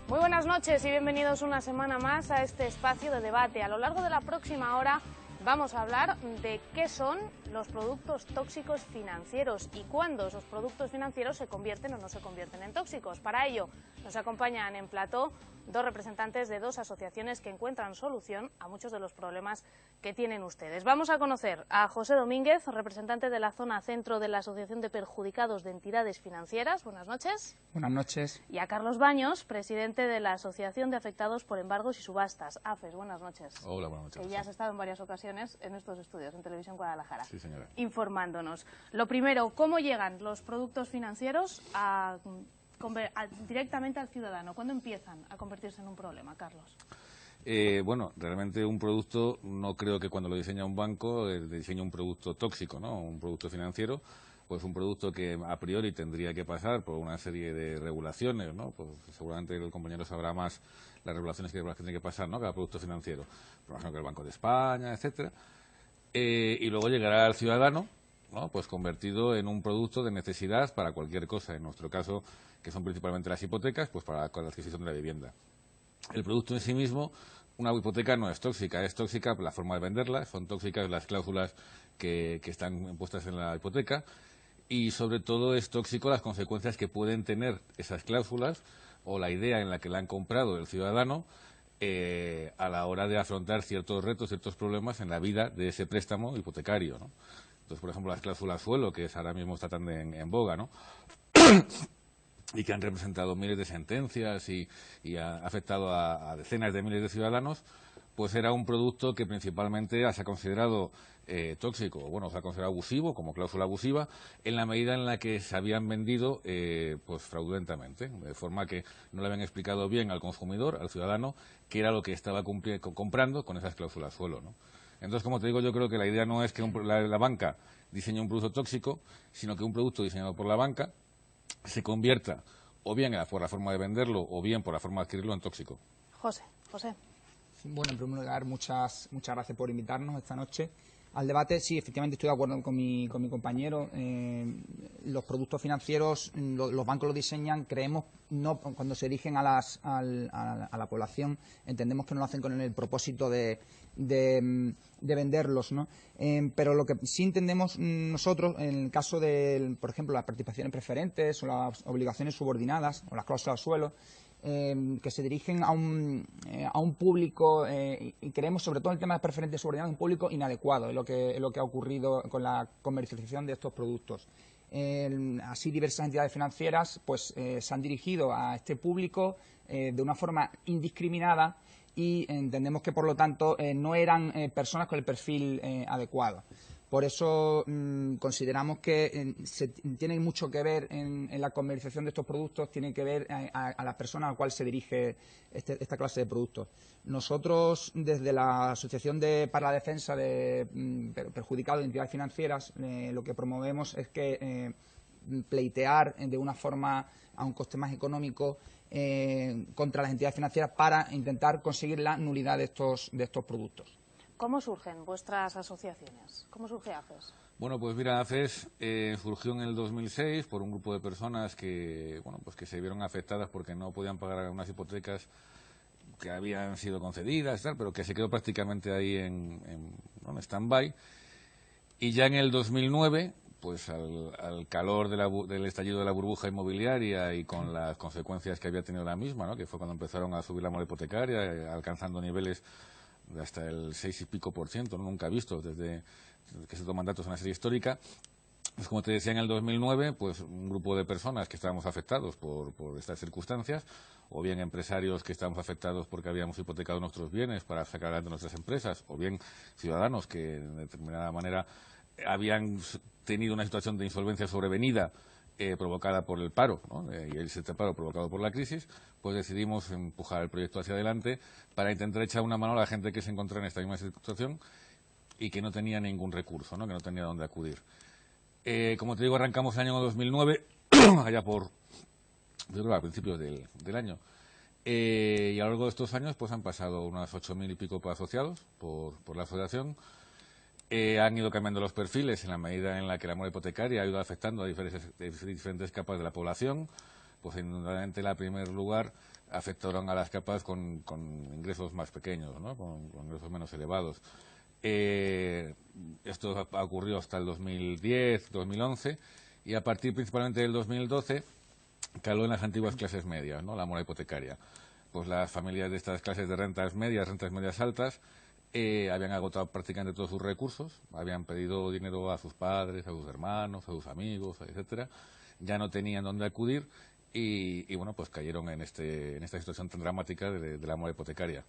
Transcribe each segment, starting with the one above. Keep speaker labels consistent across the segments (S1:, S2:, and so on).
S1: Muy buenas noches y bienvenidos una semana más a este espacio de debate. A lo largo de la próxima hora vamos a hablar de qué son los productos tóxicos financieros y cuándo esos productos financieros se convierten o no se convierten en tóxicos. Para ello nos acompañan en plató dos representantes de dos asociaciones que encuentran solución a muchos de los problemas que tienen ustedes. Vamos a conocer a José Domínguez, representante de la zona centro de la Asociación de Perjudicados de Entidades Financieras. Buenas noches.
S2: Buenas noches.
S1: Y a Carlos Baños, presidente de la Asociación de Afectados por Embargos y Subastas, AFES. Buenas noches.
S3: Hola, buenas noches.
S1: Que ya has estado en varias ocasiones en estos estudios, en Televisión Guadalajara.
S3: Sí, señora.
S1: Informándonos. Lo primero, ¿cómo llegan los productos financieros directamente al ciudadano? ¿Cuándo empiezan a convertirse en un problema, Carlos?
S3: Bueno, realmente un producto, no creo que cuando lo diseña un banco diseñe un producto tóxico, ¿no? Un producto financiero, pues un producto que a priori tendría que pasar por una serie de regulaciones, ¿no? Pues seguramente el compañero sabrá más las regulaciones que tiene que pasar, ¿no? Cada producto financiero, por ejemplo, que el Banco de España, etcétera, y luego llegará al ciudadano, ¿no? Pues convertido en un producto de necesidad para cualquier cosa. En nuestro caso, que son principalmente las hipotecas, pues para la adquisición de la vivienda. El producto en sí mismo, una hipoteca no es tóxica la forma de venderla, son tóxicas las cláusulas que están puestas en la hipoteca y sobre todo es tóxico las consecuencias que pueden tener esas cláusulas o la idea en la que la han comprado el ciudadano a la hora de afrontar ciertos retos, ciertos problemas en la vida de ese préstamo hipotecario, ¿no? Entonces, por ejemplo, las cláusulas suelo, que ahora mismo está tan en boga, ¿no? Y que han representado miles de sentencias y ha afectado a decenas de miles de ciudadanos, pues era un producto que principalmente se ha considerado tóxico, bueno, se ha considerado abusivo, como cláusula abusiva, en la medida en la que se habían vendido pues fraudulentamente, de forma que no le habían explicado bien al consumidor, al ciudadano, qué era lo que estaba comprando con esas cláusulas suelo, ¿no? Entonces, como te digo, yo creo que la idea no es que la banca diseñe un producto tóxico, sino que un producto diseñado por la banca se convierta o bien por la forma de venderlo o bien por la forma de adquirirlo en tóxico.
S1: José.
S2: Bueno, en primer lugar, muchas gracias por invitarnos esta noche al debate. Sí, efectivamente estoy de acuerdo con mi compañero. Los productos financieros, los bancos los diseñan, creemos, no cuando se dirigen a la población, entendemos que no lo hacen con el propósito de venderlos, ¿no? Pero lo que sí entendemos nosotros, en el caso de, por ejemplo, las participaciones preferentes o las obligaciones subordinadas o las cláusulas suelo, que se dirigen a un público, y creemos sobre todo el tema de preferentes subordinadas, un público inadecuado, es lo que ha ocurrido con la comercialización de estos productos. Así diversas entidades financieras pues se han dirigido a este público de una forma indiscriminada y entendemos que por lo tanto no eran personas con el perfil adecuado. Por eso consideramos que tiene mucho que ver en la comercialización de estos productos, tiene que ver a la persona a la cual se dirige esta clase de productos. Nosotros, desde la Asociación para la Defensa de Perjudicados de Entidades Financieras, lo que promovemos es que pleitear de una forma a un coste más económico contra las entidades financieras para intentar conseguir la nulidad de estos productos.
S1: ¿Cómo surgen vuestras asociaciones? ¿Cómo surge AFES?
S3: Bueno, pues mira, AFES surgió en el 2006 por un grupo de personas que, bueno, pues que se vieron afectadas porque no podían pagar unas hipotecas que habían sido concedidas, tal, pero que se quedó prácticamente ahí en stand-by. Y ya en el 2009, pues al calor del estallido de la burbuja inmobiliaria y con las consecuencias que había tenido la misma, ¿no? Que fue cuando empezaron a subir la moda hipotecaria, alcanzando niveles de hasta el 6 y pico %, ¿no? Nunca visto desde que se toman datos en la serie histórica. Pues como te decía, en el 2009, pues un grupo de personas que estábamos afectados por estas circunstancias, o bien empresarios que estábamos afectados porque habíamos hipotecado nuestros bienes para sacar adelante nuestras empresas, o bien ciudadanos que de determinada manera habían tenido una situación de insolvencia sobrevenida provocada por el paro, ¿no? Y el paro provocado por la crisis, pues decidimos empujar el proyecto hacia adelante para intentar echar una mano a la gente que se encontraba en esta misma situación y que no tenía ningún recurso, ¿no? Que no tenía dónde acudir. Como te digo, arrancamos el año 2009, allá yo creo a principios del año. Y a lo largo de estos años pues han pasado unos 8.000 y pico asociados por la asociación. Han ido cambiando los perfiles en la medida en la que la moda hipotecaria ha ido afectando a diferentes capas de la población. pues indudablemente en primer lugar afectaron a las capas con ingresos más pequeños, ¿no? Con ingresos menos elevados. Esto ocurrió hasta el 2010, 2011, y a partir principalmente del 2012 caló en las antiguas clases medias, ¿no? La mora hipotecaria. Pues las familias de estas clases de rentas medias altas, habían agotado prácticamente todos sus recursos, habían pedido dinero a sus padres, a sus hermanos, a sus amigos, etcétera, ya no tenían dónde acudir y bueno, pues cayeron en esta situación tan dramática de la mora hipotecaria.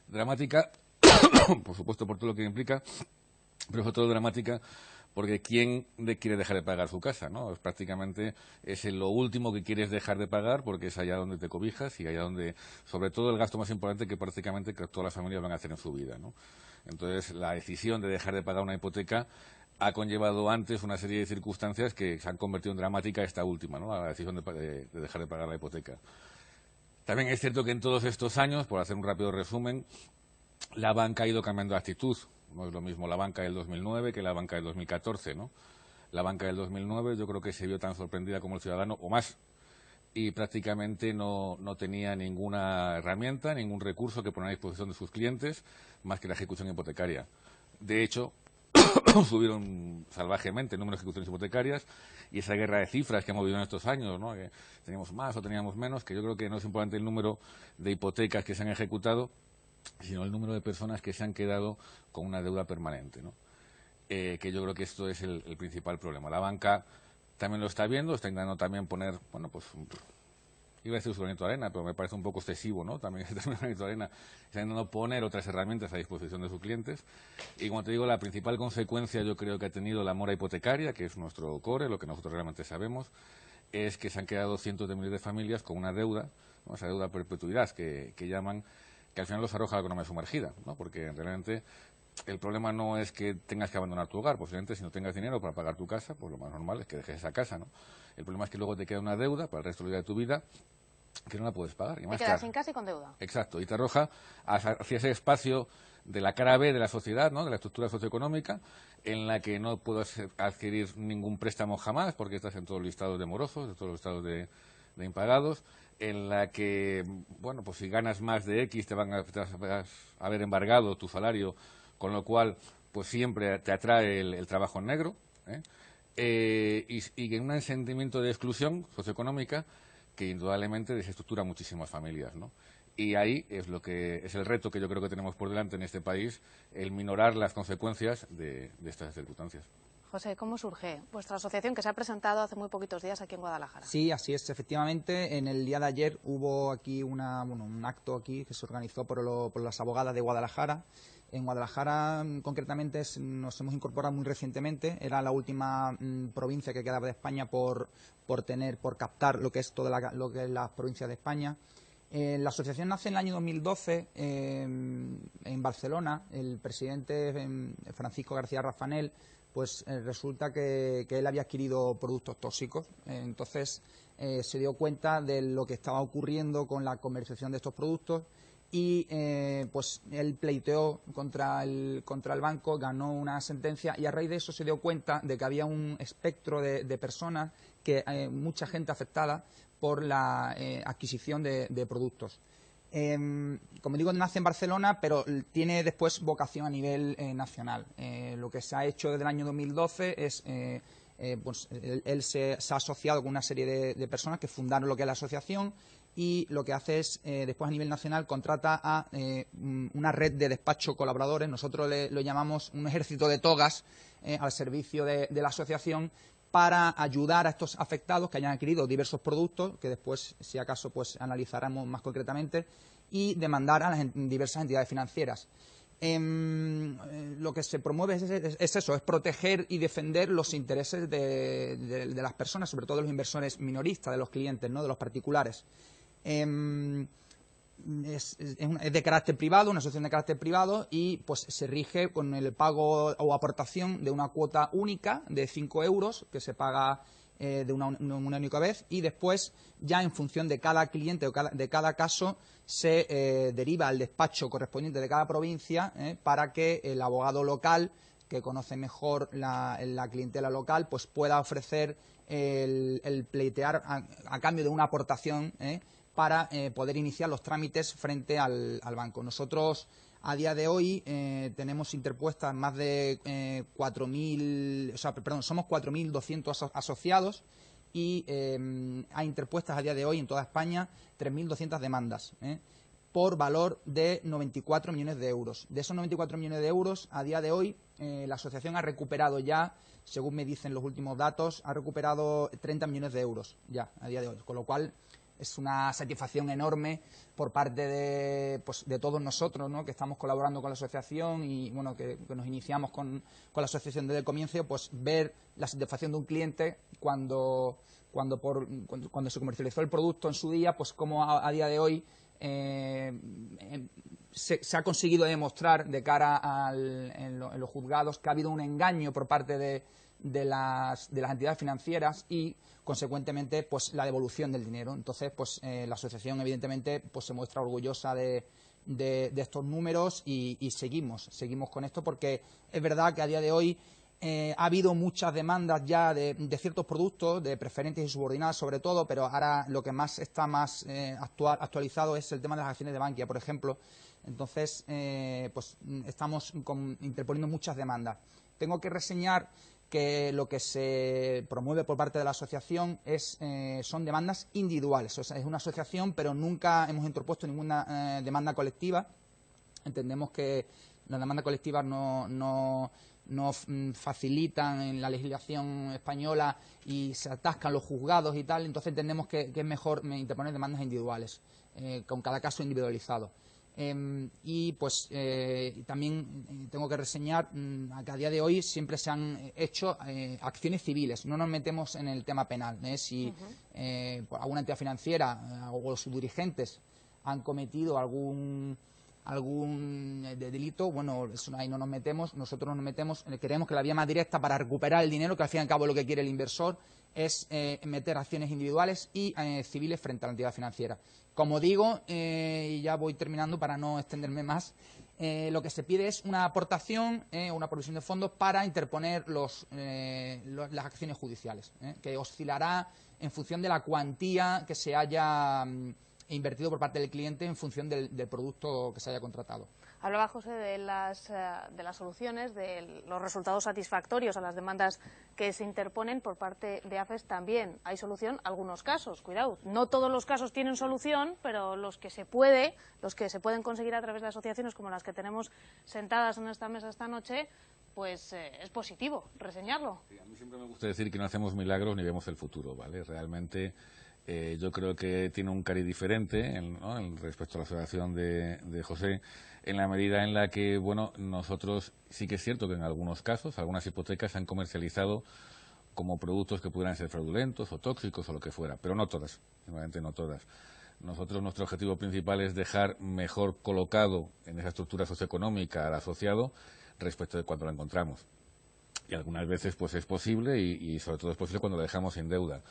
S3: Dramática, por supuesto, por todo lo que implica, pero sobre todo dramática porque ¿quién quiere dejar de pagar su casa, ¿no? Prácticamente es lo último que quieres dejar de pagar porque es allá donde te cobijas y allá donde, sobre todo, el gasto más importante que prácticamente que todas las familias van a hacer en su vida, ¿no? Entonces, la decisión de dejar de pagar una hipoteca ha conllevado antes una serie de circunstancias que se han convertido en dramática esta última, ¿no? La decisión de dejar de pagar la hipoteca. También es cierto que en todos estos años, por hacer un rápido resumen, la banca ha ido cambiando de actitud. No es lo mismo la banca del 2009 que la banca del 2014, ¿no? La banca del 2009 yo creo que se vio tan sorprendida como el ciudadano, o más, y prácticamente no tenía ninguna herramienta, ningún recurso que poner a disposición de sus clientes, más que la ejecución hipotecaria. De hecho, subieron salvajemente el número de ejecuciones hipotecarias, y esa guerra de cifras que hemos vivido en estos años, ¿no? Que teníamos más o teníamos menos, que yo creo que no es importante el número de hipotecas que se han ejecutado, sino el número de personas que se han quedado con una deuda permanente, ¿no? Que yo creo que esto es el principal problema. La banca también lo está viendo, está intentando también poner, bueno, pues, iba a decir su granito de arena, pero me parece un poco excesivo, ¿no? También este granito de arena, está intentando poner otras herramientas a disposición de sus clientes. Y como te digo, la principal consecuencia yo creo que ha tenido la mora hipotecaria, que es nuestro core, lo que nosotros realmente sabemos, es que se han quedado cientos de miles de familias con una deuda, ¿no? Esa deuda a perpetuidad que llaman, que al final los arroja a la economía sumergida, ¿no? Porque realmente el problema no es que tengas que abandonar tu hogar, posiblemente si no tengas dinero para pagar tu casa, pues lo más normal es que dejes esa casa, ¿no? El problema es que luego te queda una deuda para el resto de tu vida que no la puedes pagar. Y
S1: te quedas sin casa y con deuda.
S3: Exacto, y te arroja hacia ese espacio de la cara B de la sociedad, ¿no? De la estructura socioeconómica, en la que no puedes adquirir ningún préstamo jamás, porque estás en todos los listados de morosos, en todos los listados de impagados, en la que, bueno, pues si ganas más de X te vas a haber embargado tu salario, con lo cual, pues siempre te atrae el trabajo en negro, y en un sentimiento de exclusión socioeconómica que indudablemente desestructura muchísimas familias, ¿no? Y ahí es el reto que yo creo que tenemos por delante en este país, el minorar las consecuencias de estas circunstancias.
S1: José, ¿cómo surge vuestra asociación que se ha presentado hace muy poquitos días aquí en Guadalajara?
S2: Sí, así es. Efectivamente, en el día de ayer hubo aquí un acto aquí que se organizó por las abogadas de Guadalajara. En Guadalajara, concretamente, nos hemos incorporado muy recientemente. Era la última provincia que quedaba de España por captar lo que es lo que es la provincia de España. La asociación nace en el año 2012 en Barcelona. El presidente Francisco García Rafanel, pues resulta que él había adquirido productos tóxicos. Entonces se dio cuenta de lo que estaba ocurriendo con la comercialización de estos productos y pues él pleiteó contra el banco, ganó una sentencia y a raíz de eso se dio cuenta de que había un espectro de personas, mucha gente afectada por la adquisición de productos. Como digo, nace en Barcelona, pero tiene después vocación a nivel nacional. Lo que se ha hecho desde el año 2012 es, pues, él se ha asociado con una serie de personas que fundaron lo que es la asociación y lo que hace es, después a nivel nacional, contrata a una red de despacho colaboradores. Nosotros lo llamamos un ejército de togas al servicio de la asociación, para ayudar a estos afectados que hayan adquirido diversos productos, que después, si acaso, pues analizaremos más concretamente, y demandar a las diversas entidades financieras. Lo que se promueve es eso, es proteger y defender los intereses de las personas, sobre todo de los inversores minoristas, de los clientes, ¿no? De los particulares. Es de carácter privado, una asociación de carácter privado y pues se rige con el pago o aportación de una cuota única de 5 euros que se paga de una única vez y después ya en función de cada cliente o de cada caso se deriva al despacho correspondiente de cada provincia para que el abogado local que conoce mejor la clientela local, pues pueda ofrecer el pleitear a cambio de una aportación para poder iniciar los trámites frente al banco. Nosotros, a día de hoy, tenemos interpuestas más de 4.000, somos 4.200 asociados y hay interpuestas a día de hoy en toda España 3.200 demandas, por valor de 94 millones de euros. De esos 94 millones de euros, a día de hoy, la asociación ha recuperado ya, según me dicen los últimos datos, ha recuperado 30 millones de euros ya a día de hoy, con lo cual es una satisfacción enorme por parte de todos nosotros, ¿no?, que estamos colaborando con la asociación y bueno, que nos iniciamos con la asociación desde el comienzo, pues ver la satisfacción de un cliente cuando se comercializó el producto en su día, pues como a día de hoy se ha conseguido demostrar de cara en los juzgados que ha habido un engaño por parte de las entidades financieras y, consecuentemente, pues la devolución del dinero. Entonces, pues la asociación, evidentemente, pues se muestra orgullosa de estos números y seguimos con esto, porque es verdad que a día de hoy ha habido muchas demandas ya de ciertos productos, de preferentes y subordinadas sobre todo, pero ahora lo que más está actualizado es el tema de las acciones de Bankia, por ejemplo. Entonces, pues estamos interponiendo muchas demandas. Tengo que reseñar que lo que se promueve por parte de la asociación son demandas individuales. O sea, es una asociación, pero nunca hemos interpuesto ninguna demanda colectiva. Entendemos que las demandas colectivas no facilitan en la legislación española y se atascan los juzgados y tal, entonces entendemos que es mejor interponer demandas individuales, con cada caso individualizado. Y pues también tengo que reseñar que a día de hoy siempre se han hecho acciones civiles, no nos metemos en el tema penal. Si alguna entidad financiera o sus dirigentes han cometido algún delito, bueno, eso ahí no nos metemos, nosotros no nos metemos, creemos que la vía más directa para recuperar el dinero, que al fin y al cabo lo que quiere el inversor, es meter acciones individuales y civiles frente a la entidad financiera. Como digo, y ya voy terminando para no extenderme más, lo que se pide es una aportación, una provisión de fondos para interponer las acciones judiciales, que oscilará en función de la cuantía que se haya invertido por parte del cliente en función del producto que se haya contratado.
S1: Hablaba José de las soluciones, de los resultados satisfactorios a las demandas que se interponen por parte de AFES. También hay solución a algunos casos, cuidado, no todos los casos tienen solución, pero los que se pueden conseguir a través de asociaciones como las que tenemos sentadas en esta mesa esta noche, pues es positivo reseñarlo.
S3: Sí, a mí siempre me gusta decir que no hacemos milagros ni vemos el futuro, ¿vale? Realmente yo creo que tiene un cariz diferente respecto a la asociación de José, en la medida en la que, bueno, nosotros sí que es cierto que en algunos casos, algunas hipotecas se han comercializado como productos que pudieran ser fraudulentos o tóxicos o lo que fuera, pero no todas, realmente no todas. Nosotros, nuestro objetivo principal es dejar mejor colocado en esa estructura socioeconómica al asociado respecto de cuando lo encontramos. Y algunas veces pues es posible y sobre todo es posible cuando lo dejamos sin deuda.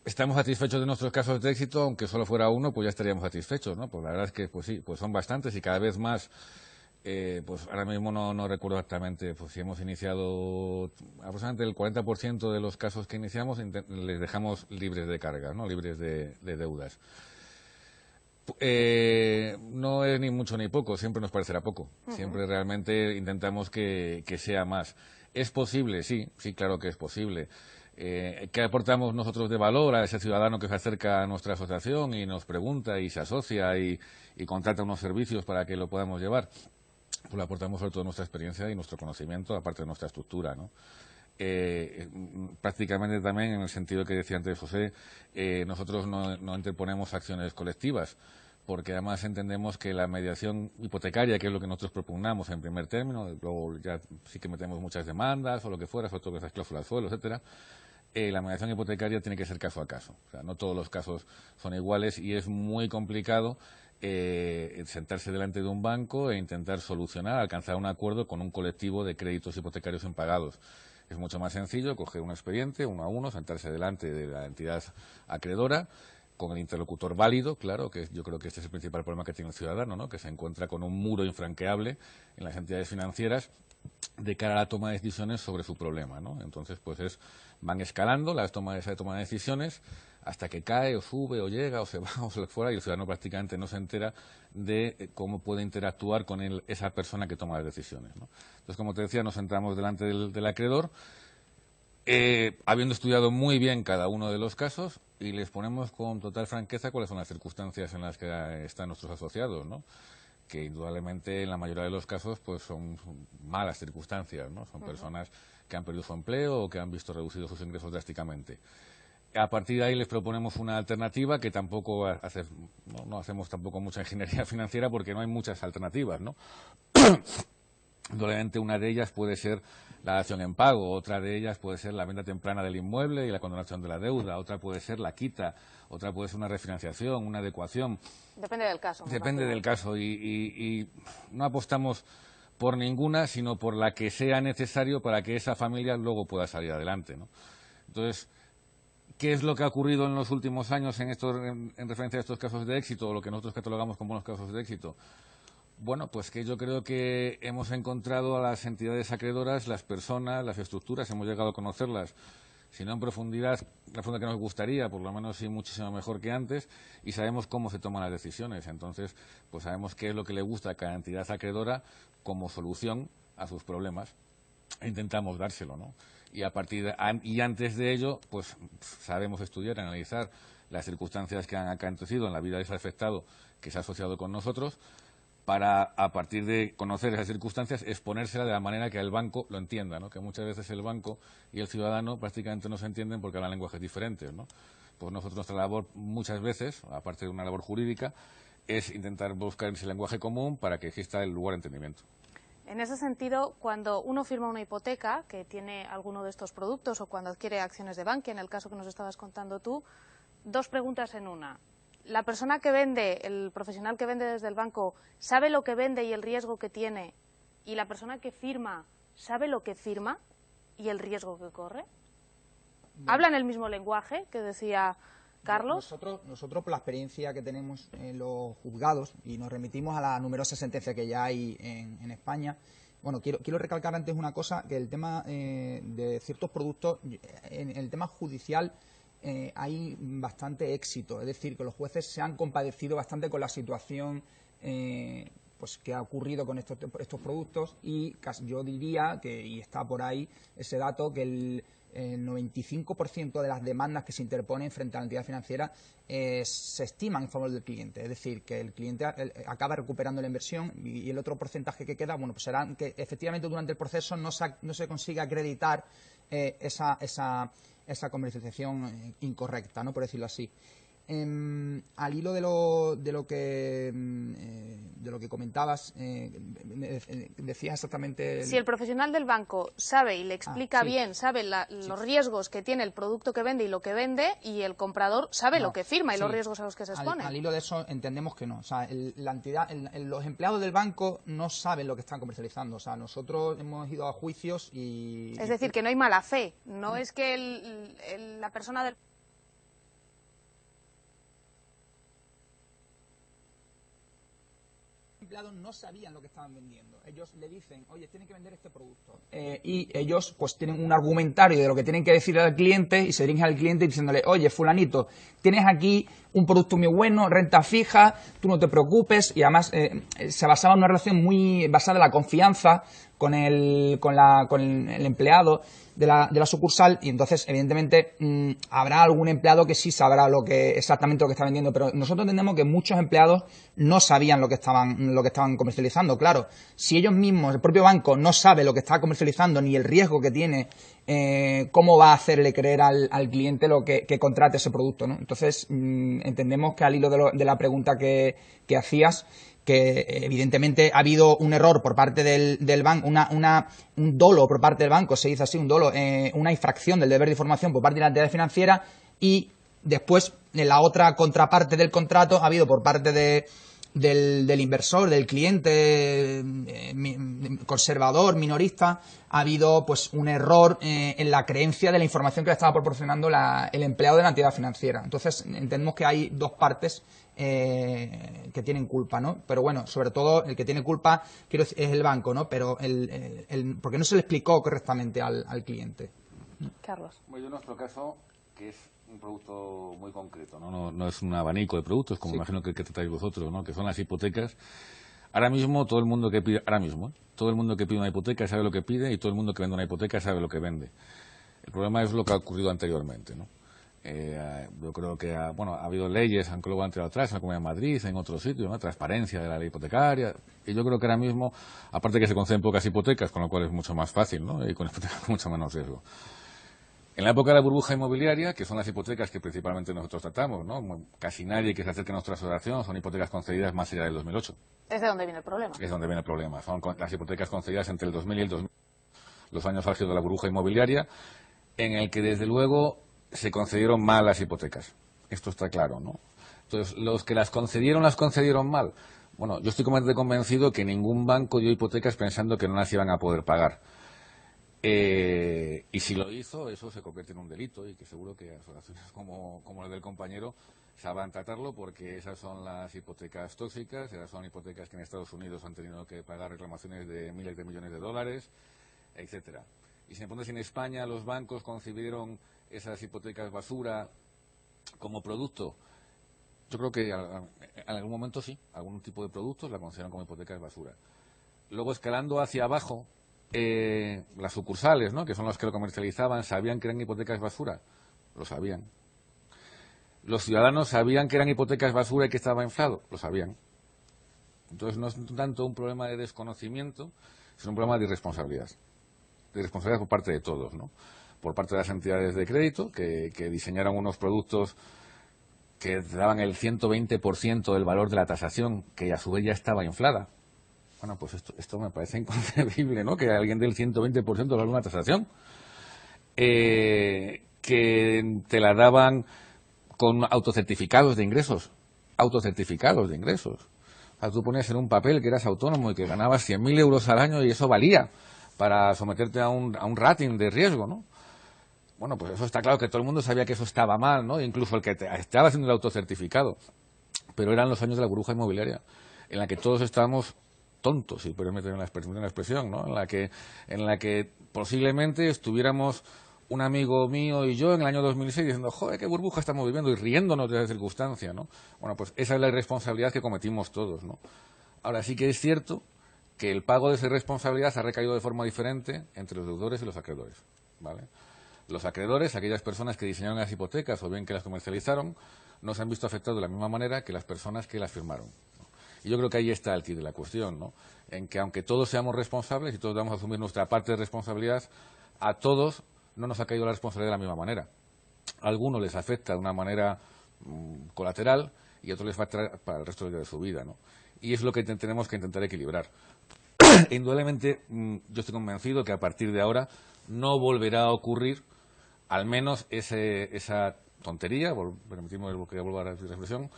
S3: Estamos satisfechos de nuestros casos de éxito, aunque solo fuera uno, pues ya estaríamos satisfechos, ¿no? Pues la verdad es que, pues sí, pues son bastantes y cada vez más, pues ahora mismo no recuerdo exactamente, pues si hemos iniciado aproximadamente el 40% de los casos que iniciamos les dejamos libres de carga, ¿no? Libres de deudas. No es ni mucho ni poco, siempre nos parecerá poco. Siempre realmente intentamos que sea más. ¿Es posible? Sí, claro que es posible. ¿Qué aportamos nosotros de valor a ese ciudadano que se acerca a nuestra asociación y nos pregunta y se asocia y contrata unos servicios para que lo podamos llevar? Pues le aportamos sobre todo nuestra experiencia y nuestro conocimiento, aparte de nuestra estructura, ¿no? Prácticamente también, en el sentido que decía antes José, nosotros no interponemos acciones colectivas, porque además entendemos que la mediación hipotecaria, que es lo que nosotros propugnamos en primer término, luego ya sí que metemos muchas demandas o lo que fuera, sobre todo esas cláusulas suelo, etcétera. La mediación hipotecaria tiene que ser caso a caso. O sea, no todos los casos son iguales y es muy complicado sentarse delante de un banco e intentar solucionar, alcanzar un acuerdo con un colectivo de créditos hipotecarios impagados. Es mucho más sencillo coger un expediente, uno a uno, sentarse delante de la entidad acreedora, con el interlocutor válido, claro, que yo creo que este es el principal problema que tiene el ciudadano, ¿no? Que se encuentra con un muro infranqueable en las entidades financieras de cara a la toma de decisiones sobre su problema, ¿no? Entonces, pues van escalando esa toma de decisiones hasta que cae o sube o llega o se va o se fuera, y el ciudadano prácticamente no se entera de cómo puede interactuar con esa persona que toma las decisiones, ¿no? Entonces, como te decía, nos sentamos delante del acreedor, habiendo estudiado muy bien cada uno de los casos, y les ponemos con total franqueza cuáles son las circunstancias en las que están nuestros asociados, ¿no? Que indudablemente en la mayoría de los casos pues son malas circunstancias, ¿no? Son personas que han perdido su empleo o que han visto reducidos sus ingresos drásticamente. A partir de ahí les proponemos una alternativa que tampoco no hacemos tampoco mucha ingeniería financiera, porque no hay muchas alternativas, ¿no? Indudablemente una de ellas puede ser la dación en pago, otra de ellas puede ser la venta temprana del inmueble y la condonación de la deuda, otra puede ser la quita, otra puede ser una refinanciación, una adecuación.
S1: Depende del caso.
S3: Depende del caso, y no apostamos por ninguna, sino por la que sea necesario para que esa familia luego pueda salir adelante, ¿no? Entonces, ¿qué es lo que ha ocurrido en los últimos años en referencia a estos casos de éxito, o lo que nosotros catalogamos como los casos de éxito? Bueno, pues que yo creo que hemos encontrado a las entidades acreedoras, las personas, las estructuras, hemos llegado a conocerlas, si no en profundidad, la profundidad que nos gustaría, por lo menos sí muchísimo mejor que antes, y sabemos cómo se toman las decisiones. Entonces, pues sabemos qué es lo que le gusta a cada entidad acreedora como solución a sus problemas, e intentamos dárselo, ¿no? Y antes de ello, pues sabemos estudiar, analizar las circunstancias que han acontecido en la vida de ese afectado que se ha asociado con nosotros, para, a partir de conocer esas circunstancias, exponérsela de la manera que el banco lo entienda, ¿no? Que muchas veces el banco y el ciudadano prácticamente no se entienden porque hablan lenguajes diferentes, ¿no? Pues nosotros, nuestra labor muchas veces, aparte de una labor jurídica, es intentar buscar ese lenguaje común para que exista el lugar de entendimiento.
S1: En ese sentido, cuando uno firma una hipoteca que tiene alguno de estos productos, o cuando adquiere acciones de Bankia, en el caso que nos estabas contando tú, dos preguntas en una. La persona que vende, el profesional que vende desde el banco, ¿sabe lo que vende y el riesgo que tiene? ¿Y la persona que firma sabe lo que firma y el riesgo que corre? ¿Hablan el mismo lenguaje que decía Carlos?
S2: Nosotros, por la experiencia que tenemos en los juzgados, y nos remitimos a la numerosa sentencia que ya hay en España, bueno, quiero recalcar antes una cosa, que el tema de ciertos productos, en el tema judicial, hay bastante éxito, es decir, que los jueces se han compadecido bastante con la situación pues que ha ocurrido con estos productos, y yo diría que, y está por ahí ese dato, que el 95% de las demandas que se interponen frente a la entidad financiera se estiman en favor del cliente, es decir, que el cliente acaba recuperando la inversión, y el otro porcentaje que queda, bueno, pues será que efectivamente durante el proceso no se consigue acreditar esa comercialización incorrecta, ¿no?, por decirlo así. Al hilo de lo que comentabas, decías exactamente...
S1: Si el profesional del banco sabe y le explica bien, sabe los riesgos que tiene el producto que vende y lo que vende, y el comprador sabe lo que firma y los riesgos a los que se expone.
S2: Al hilo de eso entendemos que no. O sea, la entidad, los empleados del banco no saben lo que están comercializando. O sea, nosotros hemos ido a juicios y...
S1: Es decir, que no hay mala fe. No es que la persona del...
S2: empleados no sabían lo que estaban vendiendo. Ellos le dicen, oye, tienen que vender este producto. Y ellos pues tienen un argumentario de lo que tienen que decir al cliente, y se dirigen al cliente diciéndole, oye, fulanito, tienes aquí un producto muy bueno, renta fija, tú no te preocupes. Y además se basaba en una relación muy basada en la confianza con el empleado de la sucursal, y entonces evidentemente habrá algún empleado que sí sabrá exactamente lo que está vendiendo, pero nosotros entendemos que muchos empleados no sabían lo que estaban comercializando. Claro, si ellos mismos, el propio banco, no sabe lo que está comercializando ni el riesgo que tiene, ¿cómo va a hacerle creer al cliente que contrate ese producto, ¿no? Entonces entendemos que al hilo de la pregunta que hacías, que evidentemente ha habido un error por parte del banco, un dolo por parte del banco, se dice así, un dolo, una infracción del deber de información por parte de la entidad financiera, y después en la otra contraparte del contrato ha habido por parte del inversor, del cliente conservador, minorista, ha habido pues un error en la creencia de la información que le estaba proporcionando el empleado de la entidad financiera. Entonces entendemos que hay dos partes que tienen culpa, ¿no? Pero bueno, sobre todo el que tiene culpa es el banco, ¿no? Pero porque no se le explicó correctamente al cliente.
S1: Carlos.
S3: Bueno, en nuestro caso, que es un producto muy concreto, no es un abanico de productos, como imagino que tratáis vosotros, ¿no? Que son las hipotecas. Ahora mismo todo el mundo que pide, todo el mundo que pide una hipoteca sabe lo que pide y todo el mundo que vende una hipoteca sabe lo que vende. El problema es lo que ha ocurrido anteriormente, ¿no? Yo creo que ha habido leyes, aunque luego han tirado atrás, en la Comunidad de Madrid, en otros sitios, ¿no? Transparencia de la ley hipotecaria. Y yo creo que ahora mismo, aparte que se conceden pocas hipotecas, con lo cual es mucho más fácil, ¿no? Y con hipotecas con mucho menos riesgo. En la época de la burbuja inmobiliaria, que son las hipotecas que principalmente nosotros tratamos, ¿no? Casi nadie que se acerque a nuestra asociación son hipotecas concedidas más allá del 2008.
S1: ¿Es de dónde viene el problema?
S3: Es donde viene el problema. Son las hipotecas concedidas entre el 2000 y el 2000, los años álgidos de la burbuja inmobiliaria, en el que desde luego se concedieron mal las hipotecas. Esto está claro, ¿no? Entonces, los que las concedieron mal. Bueno, yo estoy completamente convencido que ningún banco dio hipotecas pensando que no las iban a poder pagar. Y si lo hizo, eso se convierte en un delito y que seguro que asociaciones como la del compañero sabrán tratarlo, porque esas son las hipotecas tóxicas, esas son hipotecas que en Estados Unidos han tenido que pagar reclamaciones de miles de millones de dólares, etcétera. Y si me pones en España, los bancos concibieron esas hipotecas basura como producto. Yo creo que en algún momento sí, algún tipo de productos la consideran como hipotecas basura. Luego, escalando hacia abajo, las sucursales, ¿no? Que son las que lo comercializaban, ¿sabían que eran hipotecas basura? Lo sabían. Los ciudadanos sabían que eran hipotecas basura y que estaba inflado, lo sabían. Entonces no es tanto un problema de desconocimiento, sino un problema de irresponsabilidad. De irresponsabilidad por parte de todos, ¿no? Por parte de las entidades de crédito, que diseñaron unos productos que daban el 120% del valor de la tasación, que a su vez ya estaba inflada. Bueno, pues esto me parece inconcebible, ¿no? Que alguien dé el 120% del valor de una tasación. Que te la daban con autocertificados de ingresos. Autocertificados de ingresos. O sea, tú ponías en un papel que eras autónomo y que ganabas 100.000 euros al año y eso valía para someterte a un rating de riesgo, ¿no? Bueno, pues eso está claro que todo el mundo sabía que eso estaba mal, ¿no? Incluso el que estaba haciendo el autocertificado. Pero eran los años de la burbuja inmobiliaria, en la que todos estábamos tontos, si puedes meter en la expresión, ¿no? En la que posiblemente estuviéramos un amigo mío y yo en el año 2006 diciendo, joder, qué burbuja estamos viviendo, y riéndonos de esa circunstancia, ¿no? Bueno, pues esa es la irresponsabilidad que cometimos todos, ¿no? Ahora sí que es cierto que el pago de esa responsabilidad ha recaído de forma diferente entre los deudores y los acreedores, ¿vale? Los acreedores, aquellas personas que diseñaron las hipotecas o bien que las comercializaron, no se han visto afectados de la misma manera que las personas que las firmaron, ¿no? Y yo creo que ahí está el quid de la cuestión, ¿no? En que aunque todos seamos responsables y todos vamos a asumir nuestra parte de responsabilidad, a todos no nos ha caído la responsabilidad de la misma manera. A algunos les afecta de una manera colateral y a otros les va a traer para el resto de su vida, ¿no? Y es lo que tenemos que intentar equilibrar. Indudablemente, yo estoy convencido que a partir de ahora no volverá a ocurrir, al menos esa tontería, permitimos que vuelva a la reflexión,